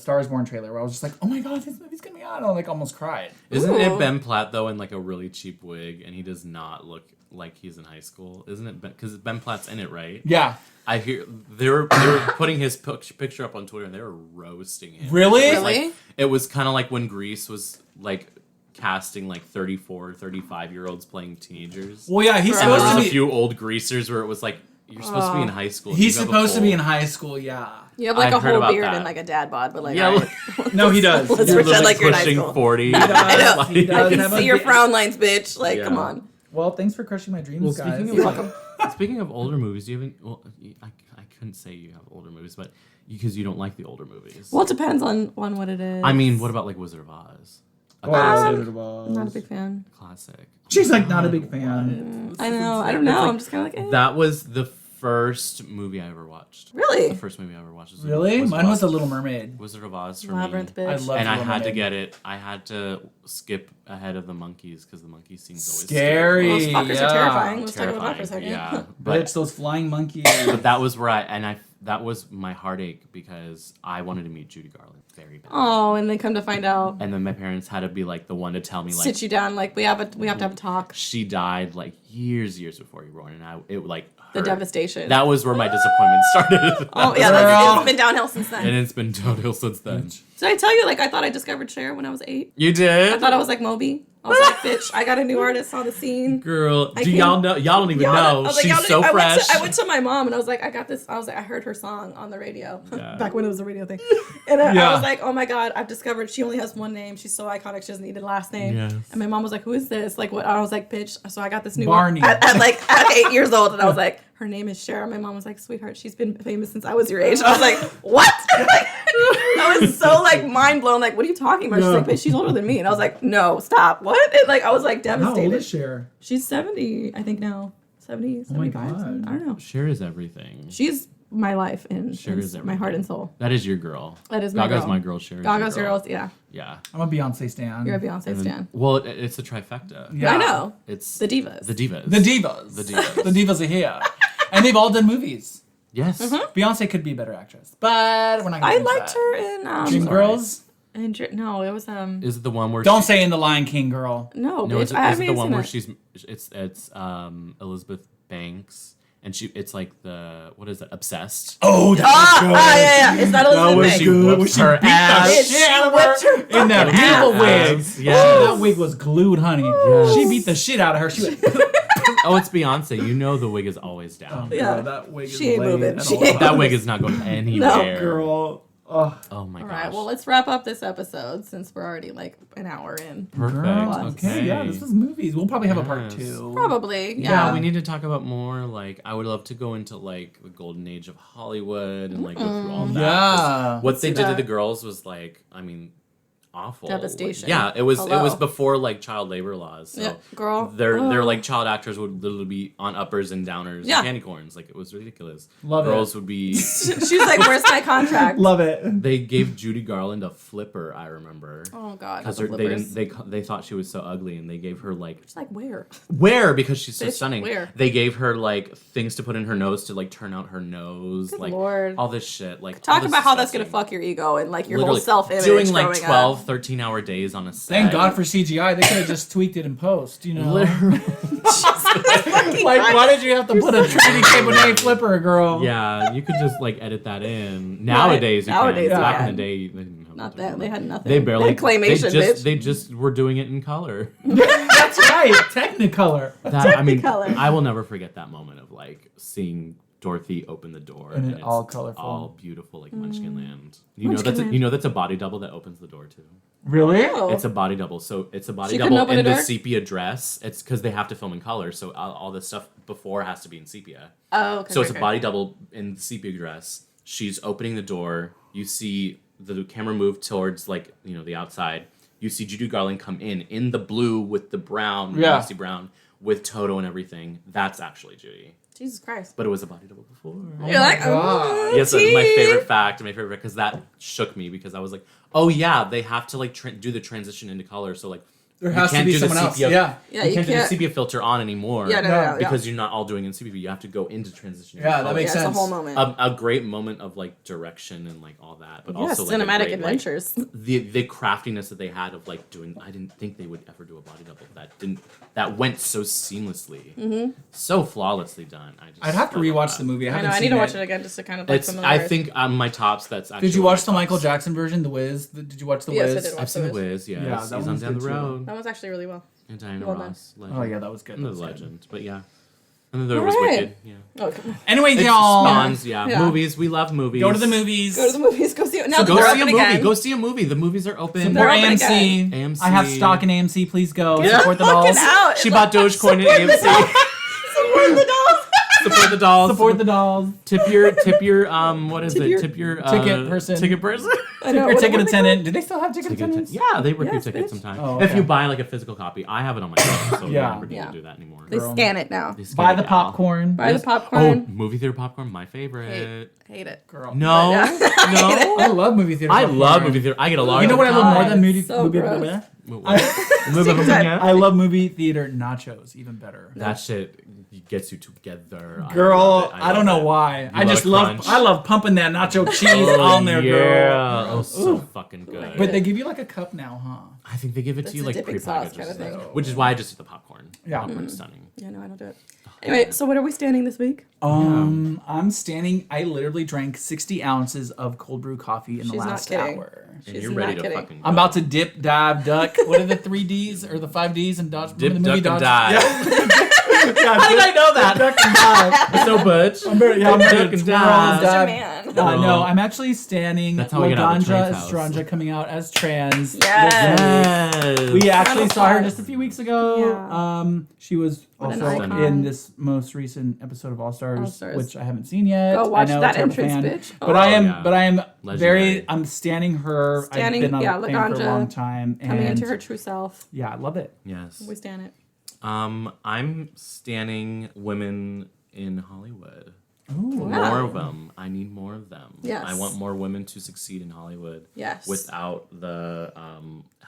Star is Born trailer, where I was just like, "Oh my god, this movie's coming out!" And I like almost cried. Isn't Ooh. it Ben Platt though in like a really cheap wig, and he does not look like he's in high school? Isn't it? Because Ben Platt's in it, right? Yeah. I hear they were putting his picture up on Twitter, and they were roasting him. Really? Really? Like, it was kind of like when Grease was like casting like 34, 35-year-olds playing teenagers. Well, yeah, he's Right. And there supposed was to a be. few old greasers where it was like, you're supposed to be in high school. He's You have a supposed to be full- in high school. Yeah. You have like I've a heard whole about beard that. and like a dad bod, but like, Yeah, all like- right. No, he does. Let's You're pretend like you're in high pushing school. 40. He does. Like- He does I can have a see your big- frown lines, bitch. Like, Yeah. come on. Well, thanks for crushing my dreams, Well, guys. speaking of older movies, do you have any, well, I couldn't say you have older movies, but because you don't like the older movies. Well, it depends on what it is. I mean, what about like Wizard of Oz? A I'm not a big fan. classic. She's like not a big fan. I know. I don't know. I'm just kind of like, eh. That was the first movie I ever watched. Really? The first movie I ever watched was Really? Wizard Mine of was The Oz. Little Mermaid. Wizard of Oz for Labyrinth, me. bitch. I love And The I Little had to Mermaid. get it. I had to skip ahead of the monkeys because the monkey scenes always Scary. Those fuckers yeah. are terrifying. Let's talk about that for a terrifying. second. Yeah, but Bitch, those flying monkeys. but that was where and I that was my heartache because I wanted to meet Judy Garland very bad. Oh, and then come to find out. And then my parents had to be like the one to tell me like Sit you down, like we have to have a talk. she died like years before you were born, and it like hurt. The devastation. That was where my disappointment started. Oh yeah, it's been downhill since then. And it's been downhill since then. Did I tell you, like, I thought I discovered Cher when I was 8? You did? I thought I was like Moby. I was like, bitch, I got a new artist on the scene. Girl, do y'all know? Y'all don't even know. She's so fresh. I went to my mom and I was like, I got this. I was like, I heard her song on the radio. Back when it was a radio thing. And I was like, oh my God, I've discovered she only has one name. She's so iconic. She doesn't need a last name. Yes. And my mom was like, who is this? Like, what? I was like, bitch. So I got this new Barney. one at 8 years old. And I was like, her name is Cher. My mom was like, sweetheart, she's been famous since I was your age. And I was like, what? Like, I was so like mind blown. Like, what are you talking about? She's like, bitch, she's older than me. And I was like, no, stop. What? And, like, I was like devastated. How old is Cher? She's 70, I think now. 70, 75. God. 70, I don't know. Cher is everything. She's my life and Cher is my heart and soul. That is your girl. That is my Gaga's girl. my girl. Cher is Gaga's your your girl. girl, yeah. Yeah. I'm a Beyonce stan. You're a Beyonce stan. Well, it's a trifecta. Yeah. I know. It's The divas. The divas. The divas. The divas. The divas are here. And they've all done movies. Yes. Beyonce could be a better actress, but we're not gonna I get into liked that. her in Dreamgirls? no, it was Is it the one where Don't say in The Lion King, girl. no, No, bitch, is I it the haven't one seen where it. it's Elizabeth Banks and it's like the what is that? Obsessed. Oh, that was good. Yeah. It's not That was Elizabeth Banks. good. whipped When she her beat ass. the Bitch, shit she out of whipped her her in that fucking diva wig. ass. Yes. That wig was glued, honey. Yes. She beat the shit out of her. She went, Oh, it's Beyonce. You know the wig is always down. Yeah. girl, that wig is She ain't laid moving. at She all ain't That wig is not going anywhere. Girl. Oh, Oh my All gosh. right, well, let's wrap up this episode since we're already like an hour in. Perfect. girl. Okay. Yeah, this was movies. We'll probably have a part Yes. 2. Probably, Yeah, yeah. we need to talk about more. Like, I would love to go into like the golden age of Hollywood and like go through all that. 'Cause Yeah. what they see did to that. the girls was like, I mean, awful. Devastation. Yeah, it was Hello. before like child labor laws. So Yeah, girl. Their like child actors would literally be on uppers and downers Yeah. and candy corns. Like it was ridiculous. Love it. Girls would be. She's like, where's my contract? Love it. They gave Judy Garland a flipper. I remember. Oh, God. Because the they flippers. didn't they thought she was so ugly and they gave her like She's like, where? where because she's so Bitch, stunning. where? They gave her like things to put in her nose to like turn out her nose, Good like Lord. all this shit. Like Talk all this about how that's going to disgusting- fuck your ego and like your Literally, whole self-image doing like growing 12, up. 13-hour days on a set. Thank God for CGI. They could have just tweaked it in post, you know. Literally. Like, why did you have to put a Trinity Cabernet flipper, girl? Yeah, you could just like edit that in. Nowadays, you Nowadays, can. Back yeah. in the day, they didn't have Not to that. do They had nothing. They barely They had claymation, bitch. They just were doing it in color. That's right. Technicolor. That I mean, Technicolor. I will never forget that moment of like seeing Dorothy open the door And it it's all colorful. all beautiful like Mm. Munchkin Land. You know that's a body double that opens the door too. Really? Oh. It's a body double, so it's a body She couldn't double open in the the door? sepia dress. It's because they have to film in color, so all the stuff before has to be in sepia. Oh, okay. So it's a body double in the sepia dress. She's opening the door. You see the camera move towards like the outside. You see Judy Garland come in the blue with the brown, Yeah. nasty brown, with Toto and everything. That's actually Judy. Jesus Christ. But it was a body double before. You're like, God. oh, Yes, that's my tea. favorite fact. Because that shook me because I was like, oh yeah, they have to like do the transition into color. So like There you has to can't be do the someone else. sepia. Yeah. Yeah, you can't do the sepia filter on anymore. Yeah, no, because you're not all doing it in sepia. You have to go into transition. into Yeah, that color. makes Yeah, it's sense. a whole moment. A great moment of like direction and like all that, but Yeah, also like, a cinematic great, like, adventures. the craftiness that they had of like doing. I didn't think they would ever do a body double that went so seamlessly, so flawlessly done. I'd have to rewatch the movie. I I haven't know. I seen need to it. watch it again just to kind of like It's. familiarize. I think on my tops. That's actually. Did you one of watch my the Michael tops. Jackson version, The Wiz? Did you watch The Yes, I Wiz? did watch I've seen The the Wiz. Wiz. Yes, Yeah, that he's one's on down good the too. road. That was actually really well. And Diana Well done. Ross. Legend. Oh yeah, that was good. And That the was good. legend, but yeah. And then there All was right. Wicked. Yeah. Oh, come on. Anyway, It's y'all, spawns. Yeah. Yeah. Movies. We love movies. go to the movies. Go to the movies. Go see it. Now So that go they're see a open movie. again. Go see a movie. The movies are open. Support They're open AMC. again. I have AMC. stock in AMC. Please go Yeah. support the Fucking dolls. out. She It's bought like, Dogecoin at support the AMC. dolls. Support the dolls. Support the dolls. Support the dolls. Tip your what is Tip it? your- Tip your ticket person. Ticket person. I know. Your what- ticket what they attendant. Do they still have ticket Ticket attendants? yeah, they work your Yes, ticket bitch. sometimes. Oh, If okay. you buy like a physical copy, I have it on my phone, so Yeah. I never need Yeah. to do that anymore. They Girl. scan it now. They scan Buy it the now. popcorn. Buy the Oh, popcorn. movie theater popcorn, my favorite. Hate it. Girl. No, Yeah. no. I love movie theater. I popcorn. love movie theater. I get a large. You know what I love more than movie So movie gross. I love movie theater nachos even better. That shit gets you together. Girl, I don't know why. I love pumping that nacho cheese on there, girl. Oh, so fucking good. But they give you like a cup now, huh? I think they give it to you like dipping sauce prepackaged, kind of thing. which is why I just eat the popcorn. Yeah. Popcorn's stunning. Yeah, no, I don't do it. Anyway, so what are we standing this week? I'm standing. I literally drank 60 ounces of cold brew coffee in the last hour. And you're ready to fucking go. I'm about to dip, dive, duck. What are the 3 Ds or the 5 Ds and dodge? Dip, the movie duck, and Dodge? dive. Yeah, How did I know that? Duck and dive. So butch. I'm very Duck duck and dive. dive. Mr. Man. No, I'm actually standing That's how we get out of the Laganja trans house. Estranja coming out as trans. Yes. We actually saw her applause. just a few weeks ago. Yeah. She was What an also icon. in this most recent episode of All Stars, which I haven't seen yet. Go watch I know, that terrible entrance, fan. bitch. But I am Legendary. I'm standing her. I've been on a fan for a long time. Coming and into her true self. Yeah, I love it. Yes. We stand it. I'm standing women in Hollywood. Ooh. More of them. I need more of them. Yes. I want more women to succeed in Hollywood. Yes. Without the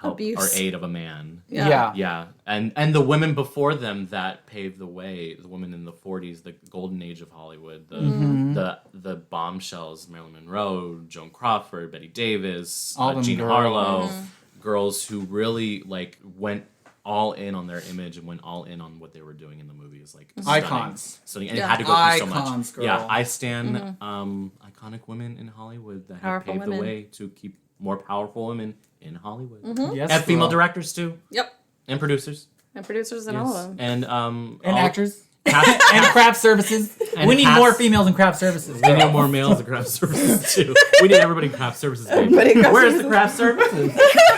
help Abuse. or aid of a man. Yeah. Yeah, and the women before them that paved the way, the women in the 40s, the golden age of Hollywood, the bombshells, Marilyn Monroe, Joan Crawford, Betty Davis, Jean Harlow, girls who really like went all in on their image and went all in on what they were doing in the movies, like Icons. Stunning, and it had to go through so much. Icons, girl. Yeah, I stand iconic women in Hollywood that have Powerful paved women. the way to keep more powerful women in Hollywood. Yes, And female girl. directors too. Yep. And producers. And producers and all of them. And And all- actors. cast- And craft services. And We need cast- more females in craft services. We need more males in craft services too. We need everybody in craft services. Baby. Everybody in craft Where's the craft services?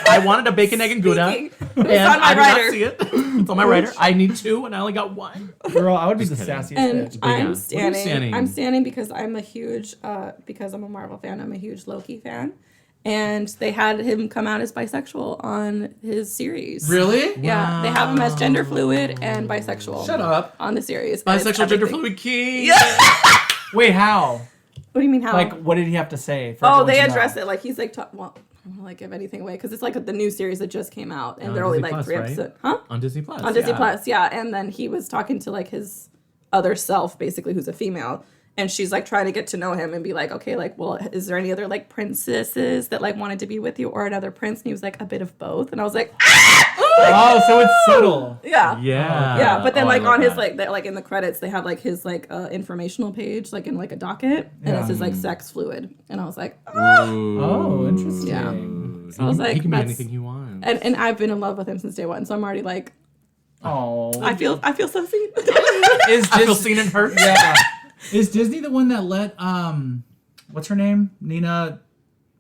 I wanted a bacon, egg, and Gouda. Speaking. And It's on my I did rider. not see it. It's on my rider. I need 2 and I only got 1. Girl, I would be Just the kidding. sassiest And bitch. Yeah. What are I'm you standing. standing? I'm standing because I'm a huge, because I'm a Marvel fan. I'm a huge Loki fan, and they had him come out as bisexual on his series. Really? Yeah, they have him as gender fluid and bisexual. Shut up. On the series. And it's Bisexual, gender everything. fluid king. Wait, how? What do you mean how? Like, what did he have to say? For oh, everyone they to know? address it like he's like. Well, I don't want to like give anything away because it's like the new series that just came out, and they're only Disney like Plus, 3 right? episodes. Huh? On Disney Plus. On Disney Plus, yeah. And then he was talking to like his other self, basically, who's a female. And she's like trying to get to know him and be like, okay, like, well, is there any other like princesses that like wanted to be with you or another prince? And he was like, a bit of both. And I was like, Oh, so it's subtle. yeah. Yeah. Yeah, but then Oh, I like love on his that. like like in the credits they have like his like informational page like in like a docket and it says like sex fluid and I was like Ooh. Oh, interesting. Yeah. So I was like, he can be that's- anything he wants. and I've been in love with him since day one so I'm already like Oh. I feel so seen. Is I feel Dis- seen and hurt. Yeah. Is Disney the one that let what's her name? Nina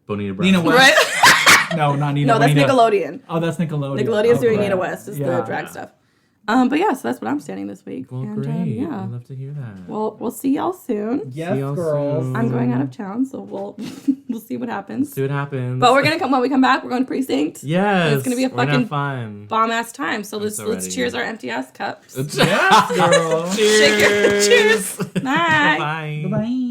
Bonita Brown. Nina West. Right? No, not Nina. No, that's Bonita. Nickelodeon. Oh, that's Nickelodeon. Nickelodeon's doing Okay. Nina West is the Yeah. drag stuff. But yeah, so that's what I'm standing this week. Well, and, great. yeah. I love to hear that. Well, we'll see y'all soon. Yes, See y'all girls. soon. I'm going out of town, so we'll we'll see what happens. See what happens. But we're gonna come when we come back. We're going to precinct. Yes. It's gonna be a we're gonna fucking have fun. bomb ass time. So let's so let's ready. cheers our empty ass cups. Yes, girl. Cheers. Cheers. Bye. Bye. Bye.